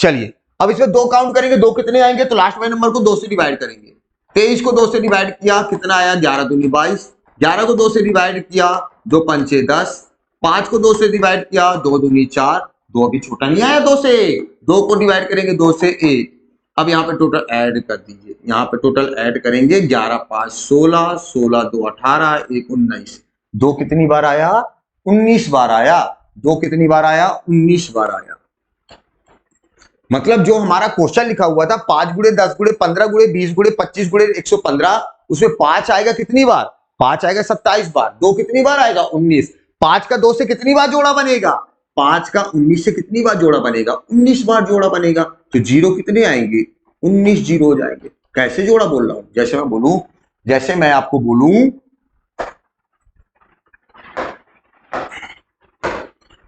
चलिए अब इसमें 2 काउंट करेंगे, 2 कितने आएंगे, तो लास्ट वाले नंबर को 2 से डिवाइड करेंगे। 23 को 2 से डिवाइड किया कितना आया, 11 दूनी 22, 11 को 2 से डिवाइड किया 2 पंचे 10, 5 को 2 से डिवाइड किया 2 दूनी 4, 2 अभी छोटा नहीं आया 2 से, 2 को डिवाइड करेंगे 2 से 1। अब यहाँ पे टोटल ऐड कर दीजिए, यहाँ पे टोटल ऐड करेंगे 11 5 16, 16 2 18, 1 19, 2 कितनी बार आया, 19 बार आया, 2 कितनी बार आया, 19 बार आया। मतलब जो हमारा क्वेश्चन लिखा हुआ था 5 गुणे 10 गुणे 15 गुणे 20 गुणे 25 गुणे 115, उसमें 5 आएगा कितनी बार, 5 आएगा 27 बार, 2 कितनी बार आएगा 19, 5 का 2 से कितनी बार जोड़ा बनेगा, 5 का 19 से कितनी बार जोड़ा बनेगा, 19 बार जोड़ा बनेगा। तो जीरो कितने आएंगे, 19 जीरो हो जाएंगे। कैसे जोड़ा बोल रहा हूं, जैसे मैं बोलूं, जैसे मैं आपको बोलूं,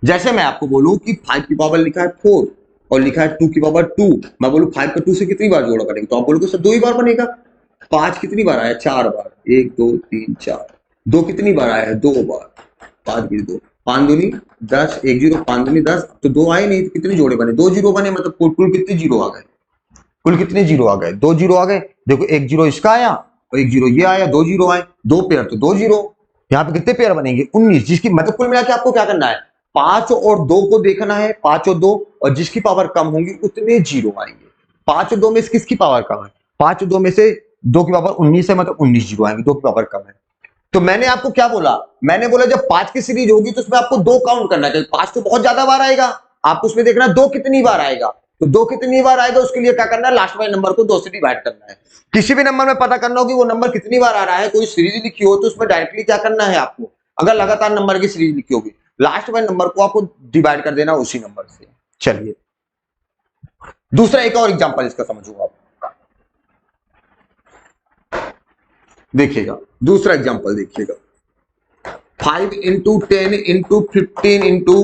जैसे मैं आपको बोलूं कि 5 की पावर लिखा है 4 और लिखा है 2 की पावर 2, मैं बोलूं 5 का 2 से कितनी बार जोड़ा बनेगा, तो आप बोलोगे सर 2 ही बार बनेगा। 5 कितनी बार आया, 4 बार, 1 2 3 4, 2 कितनी बार आया है, 2 बार, 5 भी 2, 5 दूनी 10, 1 जीरो 5 दूनी 10, तो 2 आए नहीं, तो कितने जोड़े बने, 2 जीरो बने, मतलब कुल कितने जीरो आ गए, कुल कितने जीरो आ गए, 2 जीरो आ गए। देखो 1 जीरो इसका आया और 1 जीरो ये आया, 2 जीरो आए, 2 पेयर तो 2 जीरो, यहाँ पे कितने पेयर बनेंगे 19, जिसकी मतलब कुल मिला के आपको क्या करना है, 5 और 2 को देखना है, 5 और 2, और जिसकी पावर कम होंगी उतने जीरो आएंगे। 5 और 2 में से किसकी पावर कम है, 5 और 2 में से 2 की पावर 19 है, मतलब 19 जीरो आएंगे, 2 की पावर कम है। तो मैंने आपको क्या बोला, मैंने बोला जब 5 की सीरीज होगी तो उसमें आपको 2 काउंट करना है, 5 तो बहुत ज्यादा बार आएगा, आपको उसमें देखना 2 कितनी बार आएगा, तो 2 कितनी बार आएगा उसके लिए क्या करना है, लास्ट वाले नंबर को 2 से डिवाइड करना है। किसी भी नंबर में पता करना हो कि वो नंबर कितनी बार आ रहा है, कोई सीरीज लिखी हो तो उसमें डायरेक्टली क्या करना है आपको, अगर लगातार नंबर की सीरीज लिखी होगी लास्ट वाले नंबर को आपको डिवाइड कर देना उसी नंबर से। चलिए दूसरा एक और एग्जांपल इसका समझो आप, देखिएगा दूसरा एग्जांपल देखिएगा, 5 इंटू 10 इंटू 15 इंटू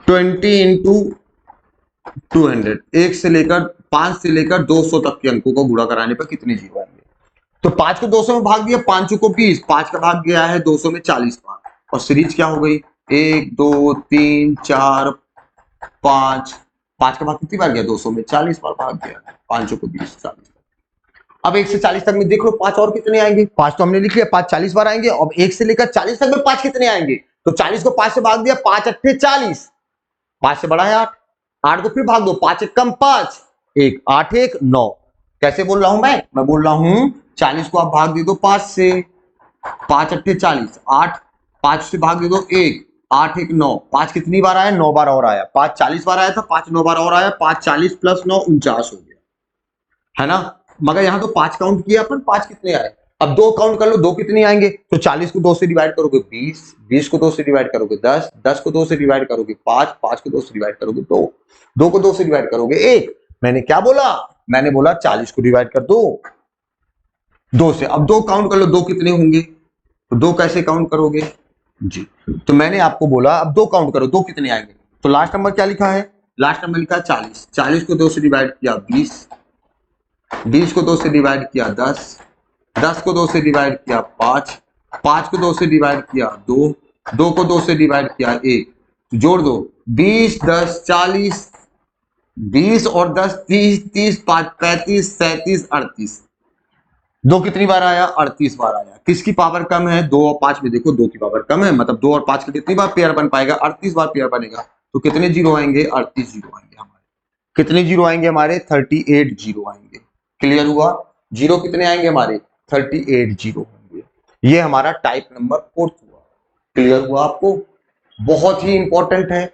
20 इंटू 200, 1 से लेकर 5 से लेकर 200 तक के अंकों को गुणा कराने पर कितने जीरो आएंगे। तो 5 को 200 में भाग दिया, 5 को 20, 5 का भाग गया है 200 में 40 बार, और सीरीज क्या हो गई 1 2 3 4 5, 5 का भाग कितनी बार गया 200 में 40 बार भाग गया, 5 को 20 40। अब 1 से 40 तक में देख लो 5 और कितने आएंगे, 5 तो हमने लिख लिया, 5 40 बार आएंगे। अब 1 से लेकर 40 तक में 5 कितने आएंगे, तो 40 को 5 से भाग दिया, 5 अट्ठे 40, 5 से बड़ा है 8, 8 को फिर भाग दो, 5 एकम 5, 1 8 1 9। कैसे बोल रहा हूं मैं बोल रहा हूं 40 को आप भाग दे दो 5 से, 5 अट्ठे 40, 8 5 से भाग दे दो 1, 8 1 9, 5 कितनी बार आया 9 बार और आया, 5 40 बार आया था, 5 9 बार और आया, 5 40 प्लस 9 49 हो गया, है ना। मगर यहां तो 5 काउंट किया अपन, 5 कितने आए, अब 2 काउंट कर लो 2 कितने आएंगे, तो 40 को 2 से डिवाइड करोगे 20, 20 को 2 से डिवाइड करोगे 10, 10 को 2 से डिवाइड करोगे 5, 5 को 2 से डिवाइड करोगे 2, 2 को 2 से डिवाइड करोगे 1। मैंने क्या बोला, मैंने बोला 40 को डिवाइड कर दो 2 से। अब 2 काउंट कर लो 2 कितने होंगे, तो 2 कैसे काउंट करोगे जी, तो मैंने आपको बोला अब 2 काउंट करो 2 कितने आएंगे, तो लास्ट नंबर क्या लिखा है, लास्ट नंबर लिखा है 40, 40 को 2 से डिवाइड किया 20, 20 को 2 से डिवाइड किया 10, 10 को 2 से डिवाइड किया 5, 5 को 2 से डिवाइड किया 2, 2 को 2 से डिवाइड किया 1, तो जोड़ दो 20 10 40, 20 और 10 30, 30 5 35 37 38, 2 कितनी बार आया 38 बार आया। किसकी पावर कम है, 2 और 5 में देखो 2 की पावर कम है, मतलब 2 और 5 की कितनी बार पेयर बन पाएगा, 38 बार पेयर बनेगा, तो कितने जीरो आएंगे 38 जीरो आएंगे हमारे, कितने जीरो आएंगे हमारे 38 जीरो आएंगे। क्लियर हुआ, जीरो कितने आएंगे हमारे 38 जीरो होंगे। ये हमारा टाइप नंबर 4 हुआ। क्लियर हुआ आपको, बहुत ही इंपॉर्टेंट है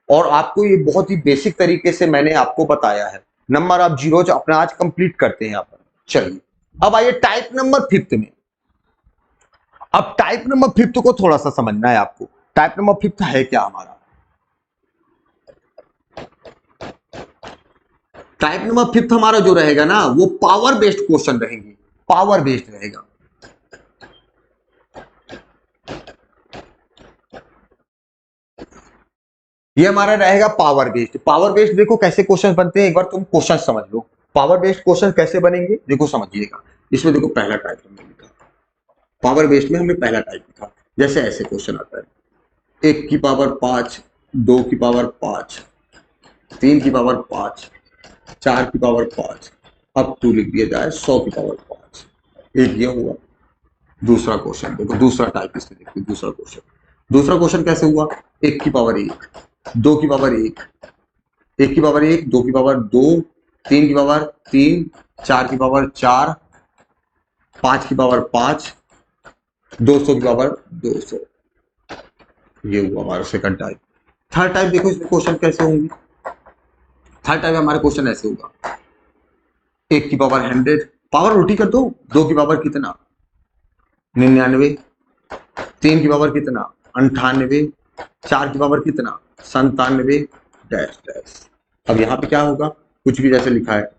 और आपको ये बहुत ही बेसिक तरीके से मैंने आपको बताया है। नंबर ऑफ जीरो अपना आज कंप्लीट करते हैं यहाँ पर। चलिए अब आइए टाइप नंबर 5 में। अब टाइप नंबर फिफ्थ को थोड़ा सा समझना है आपको। टाइप नंबर फिफ्थ है क्या हमारा? टाइप नंबर फिफ्थ हमारा जो रहेगा ना वो पावर बेस्ड क्वेश्चन रहेंगे, पावर बेस्ड रहेगा। ये हमारा रहेगा पावर बेस्ड। पावर बेस्ड देखो कैसे क्वेश्चन बनते हैं, एक बार तुम क्वेश्चन समझ लो। पावर बेस्ड क्वेश्चन कैसे बनेंगे देखो समझिएगा। इसमें देखो पहला टाइप हमने लिखा, पावर बेस्ड में हमने पहला टाइप लिखा, जैसे ऐसे क्वेश्चन आता है 1 की पावर 5, 2 की पावर 5, 3 की पावर 5, 4 की पावर 5, अब टू लिख दिया जाए 100 की पावर 5। एक ये हुआ। दूसरा क्वेश्चन देखो, दूसरा टाइप इसमें देखो, दूसरा क्वेश्चन। दूसरा क्वेश्चन कैसे हुआ? 1 की पावर 1, 2 की पावर 1, 1 की पावर 1, 2 की पावर 2, 3 की पावर 3, 4 की पावर 4, 5 की पावर 5, 200 की पावर 200। ये हुआ हमारा सेकंड टाइप। थर्ड टाइप देखो इसमें क्वेश्चन कैसे होंगे। थर्ड टाइप हमारा क्वेश्चन ऐसे होगा 1 की पावर 100, पावर उल्टी कर दो, 2 की पावर कितना 99, 3 की पावर कितना 98, 4 की पावर कितना 97, डैश डैश। अब यहाँ पे क्या होगा, कुछ भी जैसे लिखा है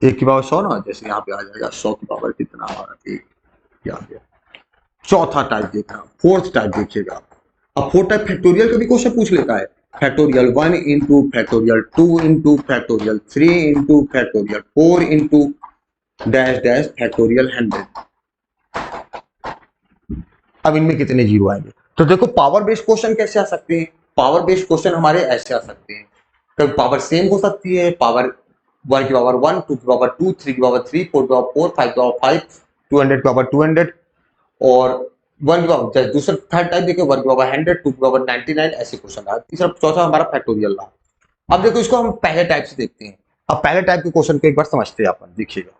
1 की पावर 100 ना, जैसे यहाँ पे आ जाएगा 100 की पावर कितना हमारा 1, ये आ गया। चौथा टाइप देखना, फोर्थ टाइप देखिएगा। अब फोर्थ टाइप फैक्टोरियल का भी क्वेश्चन पूछ लेता है। Factorial 1 into factorial 2 into factorial 3 into factorial 4 into dash dash factorial 100। अब इनमें कितने जीरो आएंगे? तो देखो पावर बेस्ड क्वेश्चन कैसे आ सकते हैं। पावर बेस्ड क्वेश्चन हमारे ऐसे आ सकते हैं, कभी पावर सेम हो सकती है, पावर 1 की पावर 1, 2 की पावर 2, 3 की पावर 3, 4 की पावर 4, 5 की पावर 5, 200 की पावर 200, और 1 की पावर, दूसरा थर्ड टाइप देखिए 1 की पावर 100, 2 की पावर 99, ऐसे क्वेश्चन रहा। तीसरा चौथा हमारा फैक्टोरियल रहा। अब देखो इसको हम पहले टाइप से देखते हैं। अब पहले टाइप के क्वेश्चन को एक बार समझते हैं अपन, देखिएगा।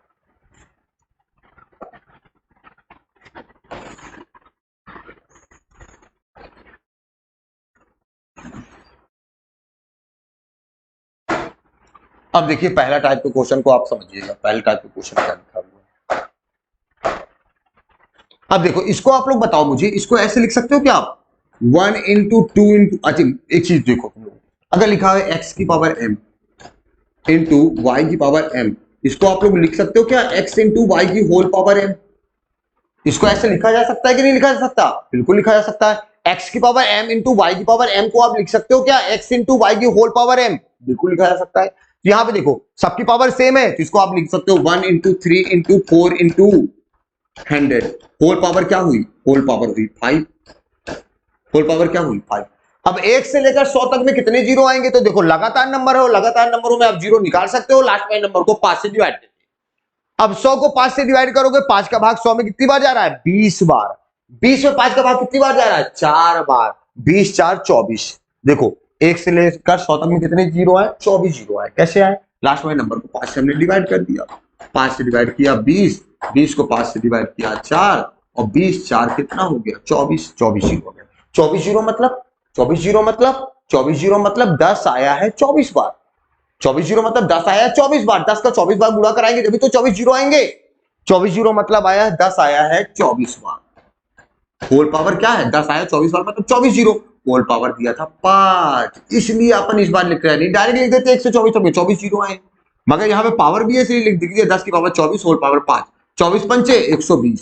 अब देखिए पहला टाइप के क्वेश्चन को आप समझिएगा, पहले टाइप के क्वेश्चन क्या लिखा हुआ है। अब देखो इसको आप लोग बताओ मुझे, इसको ऐसे लिख सकते हो क्या आप 1 इंटू 2 इंटू, अच्छा एक चीज देखो तुम लोग, अगर लिखा है x की पावर m इंटू वाई की पावर m, इसको आप लोग लिख सकते हो क्या x इंटू वाई की होल पावर m? इसको ऐसे लिखा जा सकता है कि नहीं लिखा जा सकता? बिल्कुल लिखा जा सकता है। x की पावर m इंटू वाई की पावर m को आप लिख सकते हो क्या x इंटू वाई की होल पावर m? बिल्कुल लिखा जा सकता है। तो यहाँ पे देखो सबकी पावर सेम है, तो इसको आप लिख सकते हो 1 into 3 into 4 into 100। Whole power क्या हुई? होल पावर हुई 5। होल पावर क्या हुई 5। अब 1 से लेकर 100 तक में कितने जीरो आएंगे? तो देखो लगातार नंबर है, लगातार नंबरों में आप जीरो निकाल सकते हो, लास्ट में नंबर को 5 से डिवाइड। अब 100 को 5 से डिवाइड करोगे, 5 का भाग 100 में कितनी बार जा रहा है? 20 बार। 20 में 5 का भाग कितनी बार जा रहा है? 4 बार। 20 4 24। देखो 1 से लेकर 100 तक में कितने जीरो आए? 24 जीरो आए। कैसे आए? लास्ट में नंबर को 5 से हमने डिवाइड कर दिया। 5 से डिवाइड किया 20, 20 को 5 से डिवाइड किया 4, और 20 4 कितना हो गया? 24। 24 जीरो हो गया। 24 जीरो मतलब 24 जीरो मतलब 24 जीरो मतलब 10 आया है 24 बार। 24 जीरो मतलब 10 आया है 24 बार। 10 का 24 बार गुणा कराएंगे तभी तो 24 जीरो आएंगे। 24 जीरो मतलब आया है 10 आया है 24 बार। होल पावर क्या है? 10 आया 24 बार मतलब 24 जीरो। होल पावर दिया था 5, इसलिए अपन इस बार लिख रहे हैं, नहीं डायरेक्ट लिख देते 1 से 24 तक 24 जीरो आए। मगर यहाँ पे पावर भी है इसलिए लिख दीजिए 10 की पावर 24 होल पावर 5। 24 पंचे 120,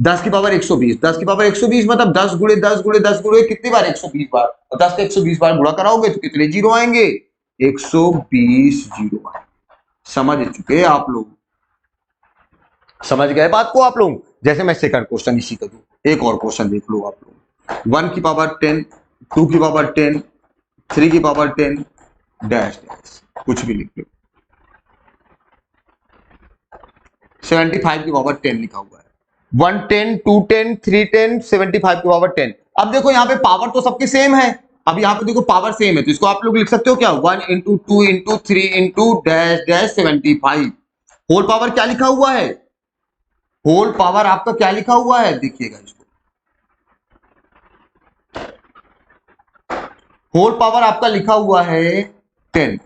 10 की पावर 120, 10 की पावर 120 मतलब 10 गुणे 10 गुणे 10 गुणे कितनी बार? 120 बार। और 10 का 120 बार गुणा कराओगे तो कितने जीरो आएंगे? 120 जीरो आए। समझ चुके आप लोग? समझ गए बात को आप लोग? जैसे मैं सेकंड क्वेश्चन इसी का दूं, एक और क्वेश्चन देख लो आप लोग। 1 की पावर 10, 2 की पावर 10, 3 की पावर 10, डैश डैश कुछ भी लिख लो। 75 की पावर 10 लिखा हुआ है। 110, 210, 310, 75 की पावर 10। अब देखो यहाँ पे पावर तो सबकी सेम है। अब यहाँ पे देखो पावर सेम है तो इसको आप लोग लिख सकते हो क्या 1 into 2 into 3 into dash dash 75। Whole power क्या लिखा हुआ है? होल पावर आपका क्या लिखा हुआ है? देखिएगा इसको, होल पावर आपका लिखा हुआ है 10।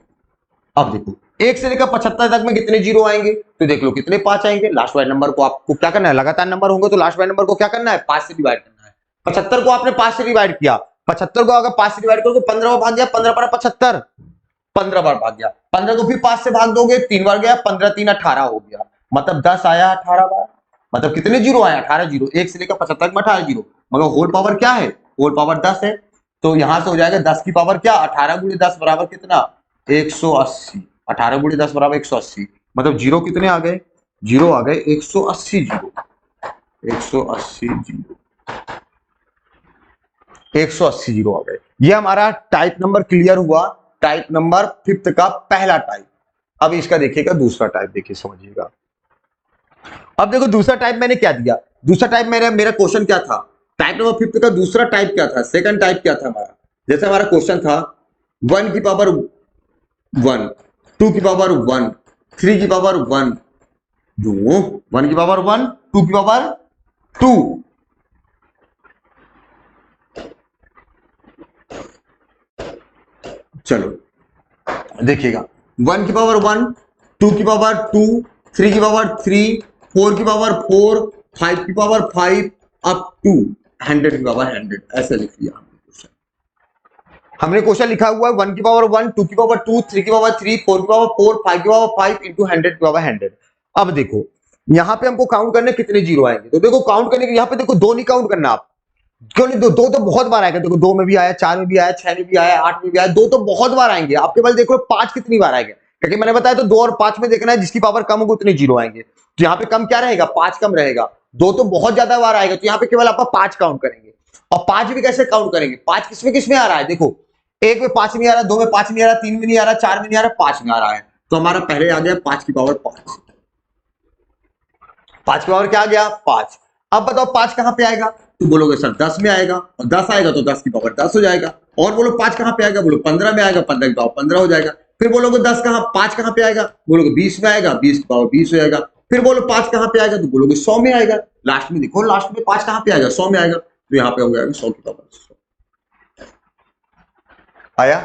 अब देखो 1 से लेकर 75 तक में कितने जीरो आएंगे, तो देख लो कितने 5 आएंगे। लास्ट वाले नंबर को आपको क्या करना है, लगातार नंबर होंगे तो लास्ट वाले नंबर को क्या करना है, 5 से डिवाइड करना है। 75 को आपने 5 से डिवाइड किया, 75 को अगर 5 से डिवाइड करोगे 15 बार भाग गया, 15 पर 75, 15 बार भाग गया। 15 को फिर 5 से भाग दोगे, 3 बार गया, 15 3 18 हो गया, मतलब 10 आया 18 बार, मतलब कितने जीरो आया, 18 जीरो। 1 से लेकर 75 तक में 18 जीरो, मगर होल पावर क्या है, होल पावर 10 है, तो यहां से हो जाएगा 10 की पावर क्या, 18 गुणे 10 बराबर कितना, 180। 18 गुणे 10 बराबर 180, मतलब जीरो कितने आ गए, जीरो आ गए 180 जीरो, 180 जीरो, 180 जीरो आ गए। ये हमारा टाइप नंबर क्लियर हुआ, टाइप नंबर 5th का पहला टाइप। अब इसका देखिएगा दूसरा टाइप, देखिए समझिएगा। अब देखो दूसरा टाइप मैंने क्या दिया, दूसरा टाइप मेरा क्वेश्चन क्या था, टाइप नंबर 5th का दूसरा टाइप क्या था, सेकंड टाइप क्या था हमारा। जैसे हमारा क्वेश्चन था 1 की पावर 1, 2 की पावर 1, 3 की पावर 1, जो 1 की पावर 1, 2 की पावर 2, चलो देखिएगा 1 की पावर 1, 2 की पावर 2, 3 की पावर 3, 4 की पावर 4, 5 की पावर 5, अप टू 100 की पावर 100, ऐसे लिख लिया हमने क्वेश्चन लिखा हुआ है 1 की पावर 1, 2 की पावर 2, 3 की पावर 3, 4 की पावर 4, 5 की पावर 5 इंटू 100 की पावर 100। अब देखो यहां पे हमको काउंट करने कितने जीरो आएंगे, तो देखो काउंट करने के यहाँ पे देखो दो नहीं काउंट करना आप, क्यों नहीं, दो तो बहुत बार आएगा, देखो 2 में भी आया, 4 में भी आया, 6 में भी आया, 8 में भी आया, दो तो बहुत बार आएंगे। आपके पास देखो 5 कितनी बार आएंगे, क्योंकि मैंने बताया तो 2 और 5 में देखना है, जिसकी पावर कम होगी उतने जीरो आएंगे, तो यहाँ पे कम क्या रहेगा, 5 कम रहेगा। 2 तो बहुत ज्यादा बार आएगा, तो यहाँ पे केवल आप 5 काउंट करेंगे। और 5 भी कैसे काउंट करेंगे, 5 किसमें आ रहा है, देखो 1 में 5 नहीं आ रहा, 2 में 5 नहीं आ रहा, 3 में नहीं आ रहा, 4 में नहीं आ रहा, 5 में आ रहा है, तो हमारा पहले आ गया 5 की पावर 5, 5 की पावर क्या आ गया 5। अब बताओ 5 कहां पे आएगा, तो बोलोगे सर 10 में आएगा, और 10 आएगा तो 10 की पावर 10 हो जाएगा। और बोलो 5 कहां पे आएगा, बोलो 15 में आएगा, 15 की पावर 15 हो जाएगा। फिर बोलोगे 5 कहां पे आएगा, बोलोगे 20 में आएगा, 20 की पावर 20 हो जाएगा। फिर बोलो 5 कहां पे आएगा, तो बोलोगे 100 में आएगा। लास्ट में देखो, लास्ट में 5 कहां पे आएगा, 100 में आएगा, तो यहाँ पे हो जाएगा 100 की पावर 100 आया।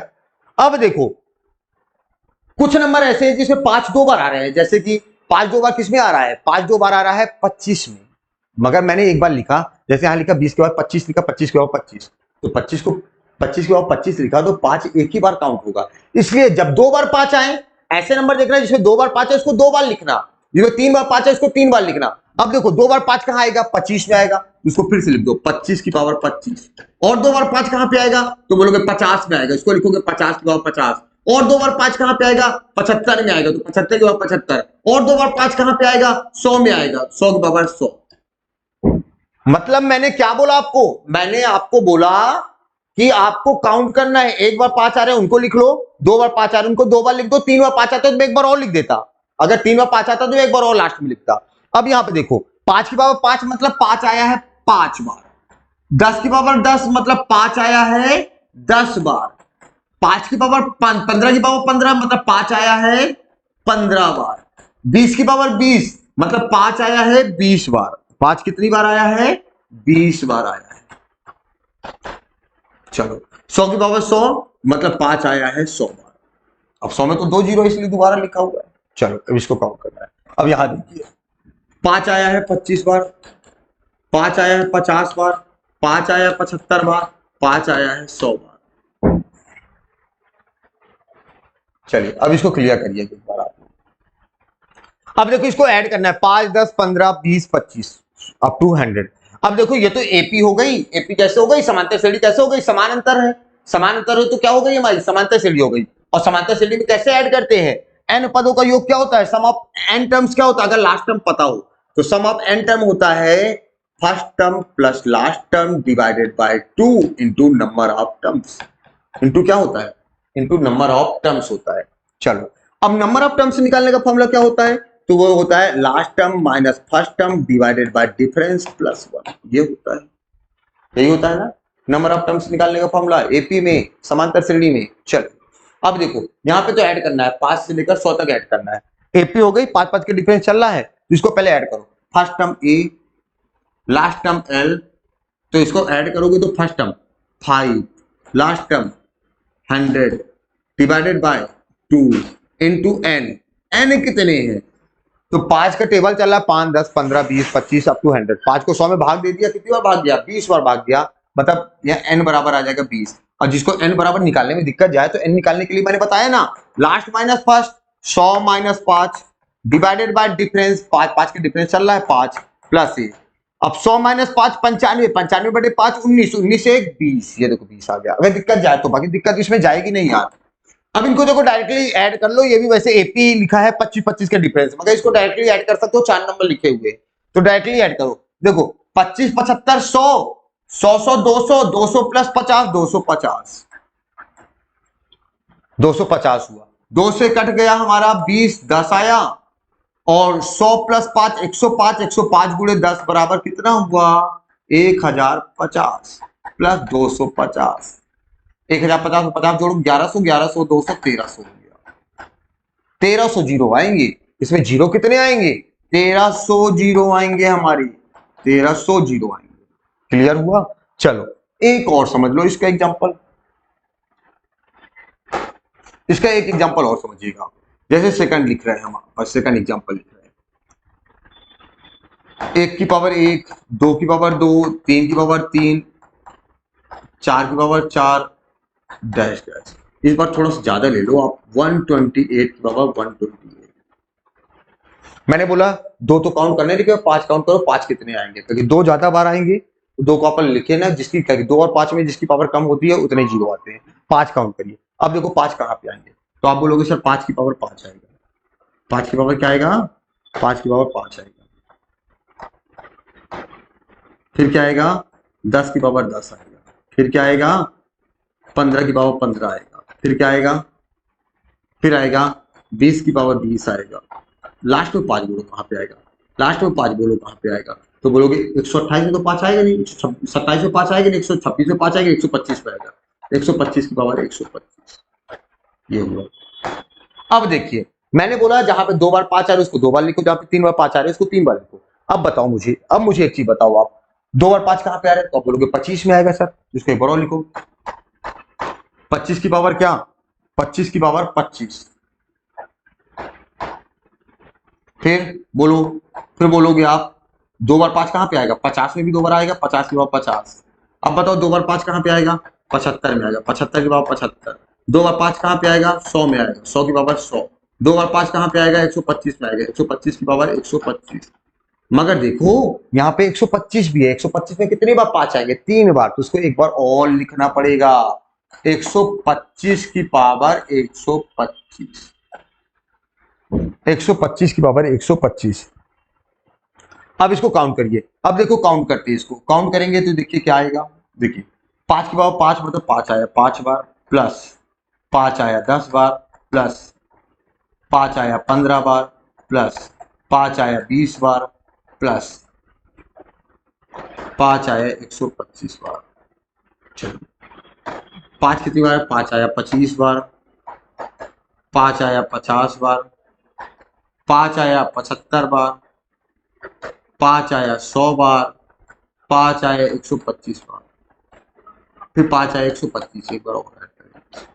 अब देखो कुछ नंबर ऐसे हैं जिसमें 5 2 बार आ रहे हैं, जैसे कि 5 2 बार किसमें आ रहा है, 5 2 बार आ रहा है 25 में, मगर मैंने एक बार लिखा, जैसे यहां लिखा 20 के बाद 25 लिखा, 25 के बाद 25, तो 25 को 25 के बाद 25 लिखा, तो 5 एक ही बार काउंट होगा। इसलिए जब 2 बार 5 आए, ऐसे नंबर देखना जिसमें 2 बार 5 है उसको 2 बार लिखना, जिसमें 3 बार 5 है उसको 3 बार लिखना। अब देखो 2 बार 5 कहां आएगा, 25 में आएगा, उसको फिर से लिख दो 25 की पावर 25। और 2 बार 5 कहां पे आएगा, तो बोलोगे 50 में आएगा, इसको लिखोगे 50 की पावर 50। और 2 बार 5 कहां पे आएगा, 75 में आएगा, तो 75 की पावर 75। और 2 बार 5 कहां पे आएगा, 100 में आएगा, 100 की पावर 100। मतलब मैंने क्या बोला आपको, मैंने आपको बोला कि आपको काउंट करना है। 1 बार 5 आ रहे हैं उनको लिख लो, 2 बार 5 आ रहे हैं उनको 2 बार लिख दो, 3 बार 5 आता है तो मैं 1 बार और लिख देता, अगर 3 बार 5 आता तो 1 बार और लास्ट में लिखता। अब यहां पे देखो 5 की पावर 5 मतलब 5 आया है 5 बार, 10 की पावर 10 मतलब 5 आया है 10 बार, 5 की पावर 15 की पावर 15 मतलब 5 आया है 15 बार, 20 की पावर 20 मतलब 5 आया है 20 बार। 5 कितनी बार आया है, 20 बार आया है। चलो 100 की पावर 100 मतलब 5 आया है 100 बार। अब 100 में तो 2 जीरो इसलिए दोबारा लिखा हुआ है। चलो अब इसको काउंट करना है। अब यहां देखिए 5 आया है 25 बार, 5 आया है 50 बार, 5 आया है 75 बार, 5 आया है 100 बार। चलिए अब इसको क्लियर करिए एक बार आप। अब देखो इसको ऐड करना है 5 10 15 20 25 अप टू 100। अब देखो ये तो एपी हो गई, एपी कैसे हो गई, समांतर श्रेणी कैसे हो गई, समान अंतर है, समान अंतर हो तो क्या हो गई हमारी समांतर श्रेणी हो गई। और समांतर श्रेणी में कैसे ऐड करते हैं, एन पदों का योग क्या होता है, सम ऑफ एन टर्म्स क्या होता है, अगर लास्ट टर्म पता हो तो सम ऑफ एन टर्म होता है first term plus last term divided by 2 into number of terms, into क्या होता है, इंटू नंबर ऑफ टर्म्स होता है। चलो अब नंबर ऑफ टर्म्स निकालने का फॉर्मूला क्या होता है, तो वो होता है last term minus first term divided by difference plus 1, ये होता है, यही होता है ना नंबर ऑफ टर्म्स निकालने का फॉर्मूला एपी में समांतर श्रेणी में। चलो अब देखो यहां पे तो ऐड करना है 5 से लेकर 100 तक ऐड करना है, एपी हो गई 5 5 के डिफरेंस चल रहा है तो इसको पहले ऐड करो, first term A last term L, तो इसको ऐड करोगे तो first term 5 last term 100 divided by 2 into N. N कितने हैं? तो 5 का टेबल चल रहा है, 5 10 15 20 25 अप टू 100। 5 को 100 में भाग दे दिया, कितनी बार भाग गया? 20 बार भाग गया। मतलब यह एन बराबर आ जाएगा 20। और जिसको एन बराबर निकालने में दिक्कत जाए तो एन निकालने के लिए मैंने बताया ना, last minus first, 100 minus 5 divided by difference. 5 5 के डिफरेंस चल रहा है 5 प्लस ए। अब 100 माइनस 5 95, 95 बटे 5 19, 19 से 1 20। ये देखो 20 आ गया। अगर दिक्कत जाए तो, बाकी दिक्कत इसमें जाएगी नहीं यार। अब इनको देखो डायरेक्टली ऐड कर लो। ये भी वैसे एपी लिखा है 25 25 का डिफरेंस, मगर इसको डायरेक्टली ऐड कर सकते हो, 4 नंबर लिखे हुए, तो डायरेक्टली ऐड करो। देखो 25 75 100 100 100 200 200 प्लस 50 250 250 हुआ। 2 से कट गया हमारा 20, 10 आया। और 100 प्लस 5 105, 105 गुणे 10 बराबर कितना हुआ? 1050 प्लस 250। 1050 50 जोड़ो 1100, 1100 200 1300 हो गया। 1300 जीरो आएंगे इसमें। जीरो कितने आएंगे? 1300 जीरो आएंगे हमारी, 1300 जीरो आएंगे। क्लियर हुआ? चलो एक और समझ लो इसका एग्जांपल। इसका एक एग्जांपल और समझिएगा। जैसे सेकंड लिख रहे हैं हम, बस सेकंड एग्जांपल लिख रहे हैं। 1 की पावर 1, 2 की पावर 2, 3 की पावर 3, 4 की पावर 4 डैश डैश। इस बार थोड़ा सा ज्यादा ले लो आप, 128 की पावर 128। मैंने बोला दो तो काउंट करने लगे, 5 काउंट करो, 5 कितने आएंगे? क्योंकि दो ज्यादा बार आएंगे, दो को अपन लिखे ना, जिसकी 2 और 5 में जिसकी पावर कम होती है उतने जीरो आते हैं। 5 काउंट करिए। अब देखो 5 कहां पे आएंगे, तो आप बोलोगे सर 5 की पावर 5 आएगा। 5 की पावर क्या आएगा? 5 की पावर 5 आएगा। फिर क्या आएगा? 10 की पावर 10 आएगा। फिर क्या आएगा? 15 की पावर 15 आएगा। फिर क्या आएगा? फिर आएगा 20 की पावर 20 आएगा। लास्ट में 5 बोलो कहां पे आएगा? लास्ट में 5 बोलो कहां पे आएगा? तो बोलोगे 128 में तो 5 आएगा नहीं, 27 में 5 आएगा नहीं, 126 में 5 आएगा, 125 पे आएगा। 125 की पावर 125, ये हुआ। अब देखिए मैंने बोला जहां पे 2 बार 5 आ रहे उसको 2 बार लिखो, जहां पे 3 बार 5 आ रहे उसको 3 बार लिखो। अब बताओ मुझे, अब मुझे एक चीज बताओ, आप 2 बार 5 कहां पे आ रहे हैं? तो आप बोलोगे 25 में आएगा सर, इसको एक बार और लिखो। 25 की पावर क्या? 25 की पावर 25। फिर बोलो, फिर बोलोगे आप 2 बार 5 कहां पे आएगा? 50 में भी 2 बार आएगा, 50 की पावर 50। अब बताओ 2 बार 5 कहां पे आएगा? 75 में आएगा, 75 की पावर 75। 2 बार 5 कहां पे आएगा? 100 में आएगा, 100 की पावर 100। 2 बार 5 कहां पे आएगा? 125 में आएगा, 125 की पावर 125। मगर देखो यहाँ पे 125 भी है, 125 में कितनी बार 5 आएंगे? 3 बार, तो उसको एक बार और लिखना पड़ेगा। 125 की पावर 125, 125 की पावर 125। अब इसको काउंट करिए। अब देखो काउंट करते हैं, इसको काउंट करेंगे तो देखिए क्या आएगा। देखिए 5 की पावर 5 मतलब 5 आया 5 बार, प्लस 5 आया 10 बार, प्लस 5 आया 15 बार, प्लस 5 आया 20 बार, प्लस 5 आया 125 बार। चलो 5 कितनी बार? 5 आया 25 बार, 5 आया 50 बार, 5 आया 75 बार, 5 आया 100 बार, 5 आया 125 बार, फिर 5 आया 125 एक बार और ऐड करें।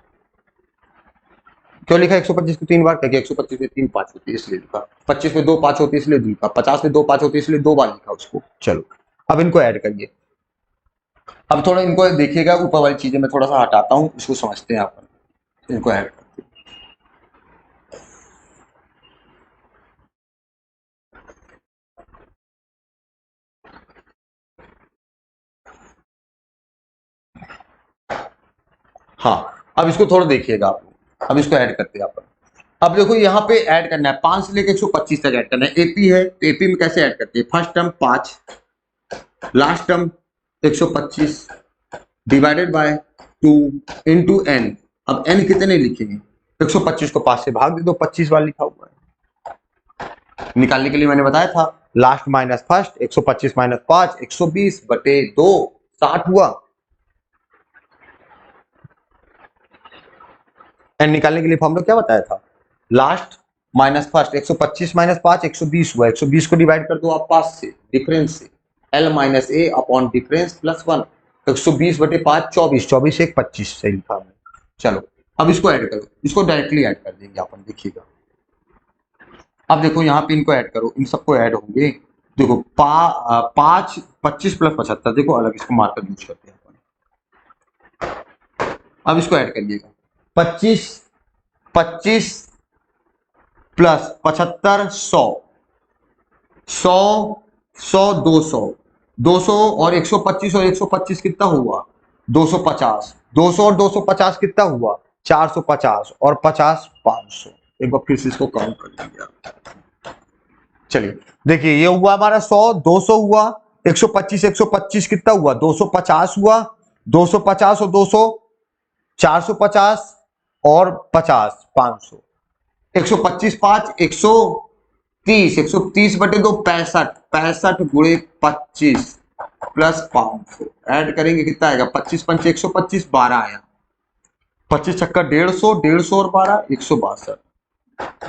क्यों लिखा 125 को 3 बार? क्योंकि 125 में 3 5 होती है इसलिए लिखा, 25 में 2 5 होती है इसलिए लिखा, 50 में 2 5 होती है इसलिए 2 बार लिखा उसको। चलो अब इनको ऐड करिए। अब थोड़ा इनको देखिएगा, ऊपर वाली चीजें मैं थोड़ा सा हटाता हूं, इसको समझते हैं आप। इनको ऐड करते हैं। हाँ अब इसको थोड़ा देखिएगा आप लोग। अब इसको ऐड करते हैं आप। अब देखो यहाँ पे ऐड करना है 5 से लेकर 125 तक ऐड करना है। एपी है तो एपी में कैसे ऐड करते हैं? First term 5, last term 125 divided by 2 into N. अब एन कितने लिखेंगे? 125 को 5 से भाग दे दो, 25 बार लिखा हुआ है। निकालने के लिए मैंने बताया था लास्ट माइनस फर्स्ट, 125 माइनस 5 120 बटे 2 60 हुआ। एन निकालने के लिए फॉर्मूला क्या बताया था? लास्ट माइनस फर्स्ट, 125 माइनस 5 120 हुआ। 120 को डिवाइड कर दो आप 5 से, डिफरेंस से, एल माइनस ए अपॉन डिफरेंस प्लस 1। 120 बटे 5 24, 24 1 25 सही लिखा हमने। चलो अब इसको ऐड करो, इसको डायरेक्टली ऐड कर देंगे अपन, देखिएगा। अब देखो यहाँ पे इनको ऐड करो, इन सबको ऐड होंगे। देखो 5 25 प्लस 75, देखो अलग इसको मार्कर यूज करते हैं अपन। अब इसको ऐड करिएगा, 25 25 प्लस 75 100 100 100 200 200 और 125 और 125 कितना हुआ 250, 200 और 250 कितना हुआ 450 और 50 500। एक बार फिर से इसको काउंट कर लीजिए आप। चलिए देखिए ये हुआ हमारा 100 200 हुआ 125 125 कितना हुआ 250 हुआ 250 और 200 450 और 50 500 125 5 130 बटे 2 65 65 गुणे 25 प्लस 500 ऐड करेंगे कितना आएगा 25 पंच 125 12 आया 25 छक्का 150 150 और 12 162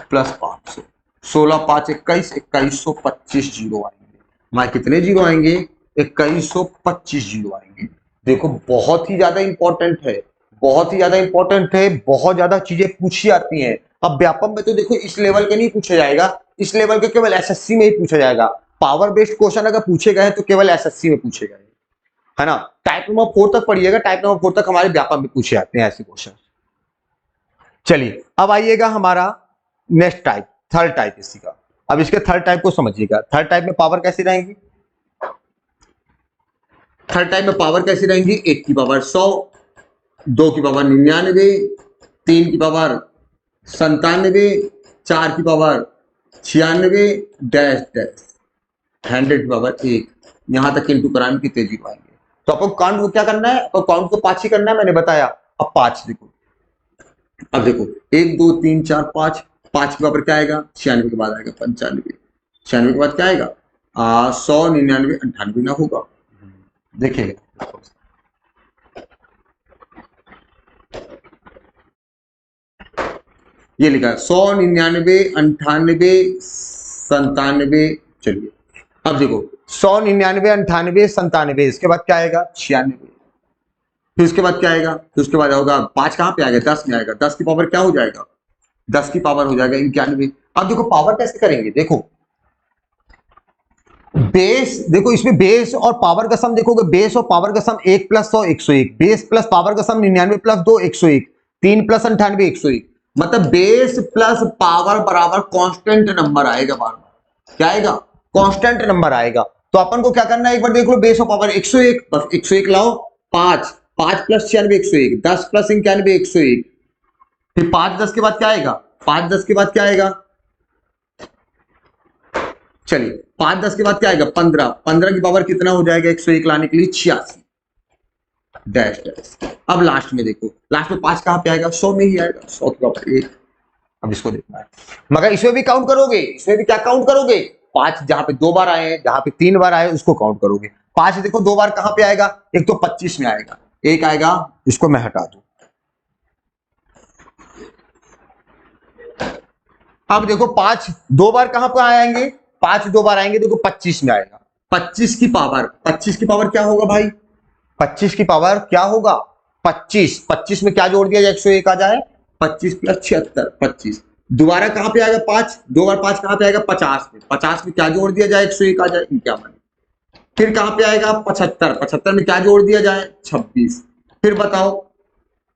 प्लस 500 16 5 21 2125 जीरो आएंगे। हमारे कितने जीरो आएंगे 2125 जीरो आएंगे। देखो बहुत ही ज्यादा इंपॉर्टेंट है, बहुत ही ज्यादा इंपॉर्टेंट है, बहुत ज्यादा चीजें पूछी जाती हैं। अब व्यापम में तो देखो इस लेवल के नहीं पूछा जाएगा, इस लेवल के केवल एसएससी में ही पूछा जाएगा। पावर बेस्ड क्वेश्चन अगर पूछे गए तो केवल एसएससी में पूछे गए, है ना। टाइप नंबर 4 तक पढ़िएगा, टाइप नंबर 4 तक हमारे व्यापम में पूछे जाते हैं ऐसे क्वेश्चन। चलिए अब आइएगा हमारा नेक्स्ट टाइप, थर्ड टाइप इसी का। अब इसके थर्ड टाइप को समझिएगा। थर्ड टाइप में पावर कैसी रहेंगी, थर्ड टाइप में पावर कैसी रहेंगी 1 की पावर 100 2 की पावर 99 3 की पावर 97 4 की पावर 96 डैश डैश 100 की पावर 1। यहां तक इंटू कराएंगे कितने जीरो आएंगे। तो आपको काउंट को क्या करना है, आपको काउंट को 5 ही करना है, मैंने बताया। अब 5 देखो, अब देखो 1 2 3 4 5 5 के पावर क्या आएगा 96 के बाद आएगा 95 96 के बाद क्या आएगा 100 99 98 ना होगा। देखिएगा ये लिखा है 100 99 98 97। चलिए अब देखो 100 99 98 97, इसके बाद क्या आएगा 96, फिर उसके बाद क्या आएगा, फिर उसके बाद होगा 5 कहां पे आएगा 10 में आएगा, 10 की पावर क्या हो जाएगा 10 की पावर हो जाएगा 91। अब देखो पावर कैसे करेंगे, देखो बेस, देखो इसमें बेस और पावर का सम देखोगे, बेस और पावर का सम 1 प्लस 100 101, बेस प्लस पावर का सम 99 प्लस 2 101, 3 प्लस 98 101, मतलब बेस प्लस पावर बराबर कांस्टेंट नंबर आएगा। बार बार क्या आएगा कांस्टेंट नंबर आएगा। तो अपन को क्या करना है, एक बार देख लो बेस और पावर 101, बस 101 लाओ, 5 प्लस 96 101, 10 प्लस 91 101, फिर 5 10 के बाद क्या आएगा 5 10 के बाद क्या आएगा, चलिए 5 10 के बाद क्या आएगा 15 15 की पावर कितना हो जाएगा 101 लाने के लिए 86 डैश डैश। अब लास्ट में देखो, लास्ट में 5 कहां पे आएगा 100 में ही आएगा, 100 की पावर 1। अब इसको देखना है, मगर इसमें भी काउंट करोगे, इसमें भी क्या काउंट करोगे 5 जहां पे 2 बार आए हैं, जहां पे 3 बार आए उसको काउंट करोगे। 5 देखो 2 बार कहां पे आएगा, एक तो 25 में आएगा, एक आएगा, इसको मैं हटा दूं। अब देखो 5 2 बार कहां पर आएंगे, 5 2 बार आएंगे, देखो 25 में आएगा। 25 की पावर क्या होगा भाई, 25 की पावर क्या होगा 25 में क्या जोड़ दिया जाए 101 आ जाए, 25 प्लस 76 25। दोबारा कहां पे आएगा 5 2 बार 5 कहां पे आएगा 50 में, 50 में क्या जोड़ दिया जाए 101 आ जाए, क्या माने। फिर कहां पे आएगा 75 में क्या जोड़ दिया जाए 26। फिर बताओ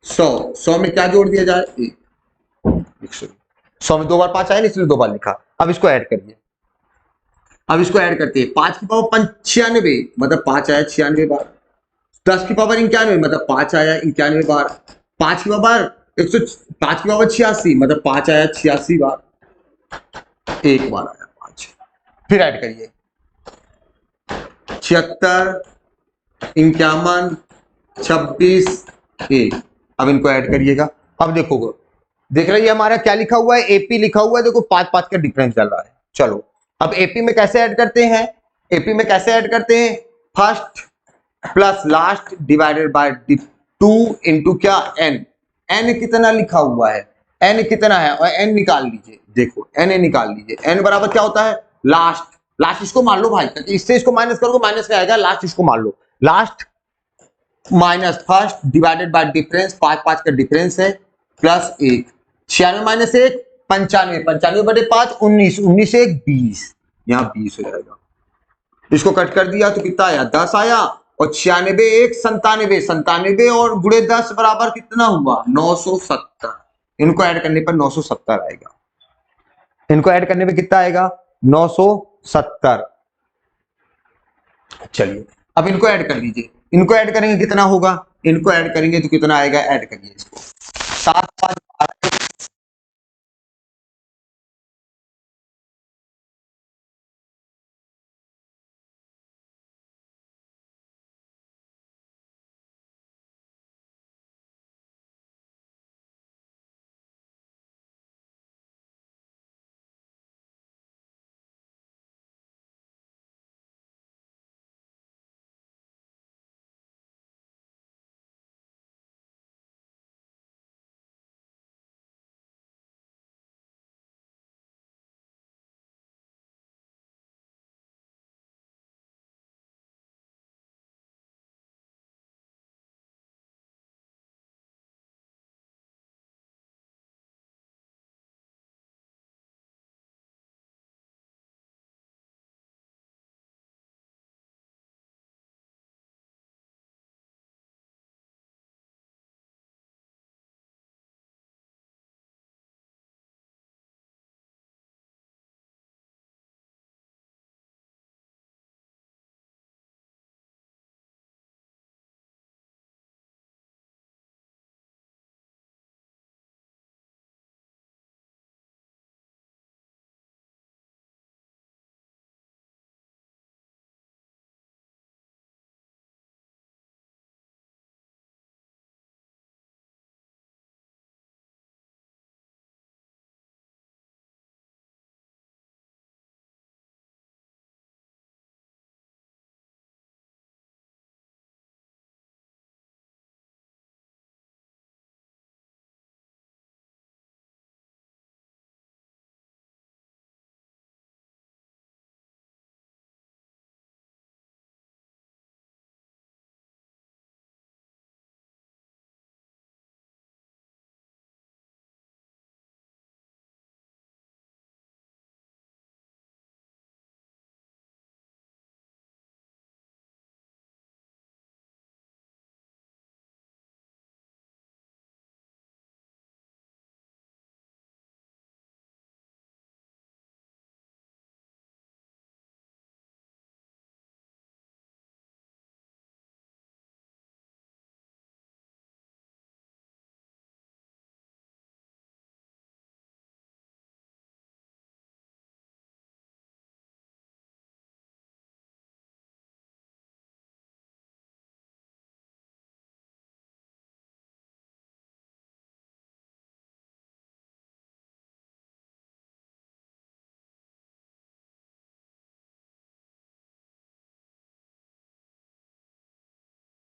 100 में क्या जोड़ दिया जाए 100 में 2 बार 5 आया इसलिए 2 बार लिखा। अब इसको ऐड करिए, अब इसको ऐड करते हैं 5 की पावर 95 मतलब 5 आया 96 बार, 10 की पावर 91 मतलब 5 आया 91 बार, 5 की पावर 5 की पावर 86 मतलब 5 आया 86 बार, एक बार आया 5। फिर ऐड करिए 76 51 26 1। अब इनको ऐड करिएगा। अब देखोगे देख रहे हमारा क्या लिखा हुआ है एपी लिखा हुआ है, देखो 5 5 का डिफरेंस चल रहा है। चलो अब एपी में कैसे ऐड करते हैं, एपी में कैसे ऐड करते हैं, first plus last divided by 2 into क्या एन, एन कितना लिखा हुआ है, एन कितना है और एन निकाल लीजिए। देखो एन निकाल लीजिए, एन बराबर क्या होता है लास्ट, लास्ट इसको मान लो भाई, इससे इसको माइनस करोगे माइनस में आएगा, लास्ट इसको मान लो, last minus first divided by difference, 5 5 का डिफरेंस है प्लस 1, 96 माइनस 1 95, 95 बटे 5 19, 19 से 1 20, यहाँ 20 हो जाएगा। इसको कट कर दिया तो कितना आया 10 आया, और 96 1 97, 97 और गुणे 10 बराबर कितना हुआ 970। इनको ऐड करने पर 970 आएगा। इनको ऐड करने पे कितना आएगा 970। चलिए अब इनको ऐड कर लीजिए, इनको ऐड करेंगे कितना होगा, इनको ऐड करेंगे तो कितना आएगा, ऐड करिए इसको 7 5 12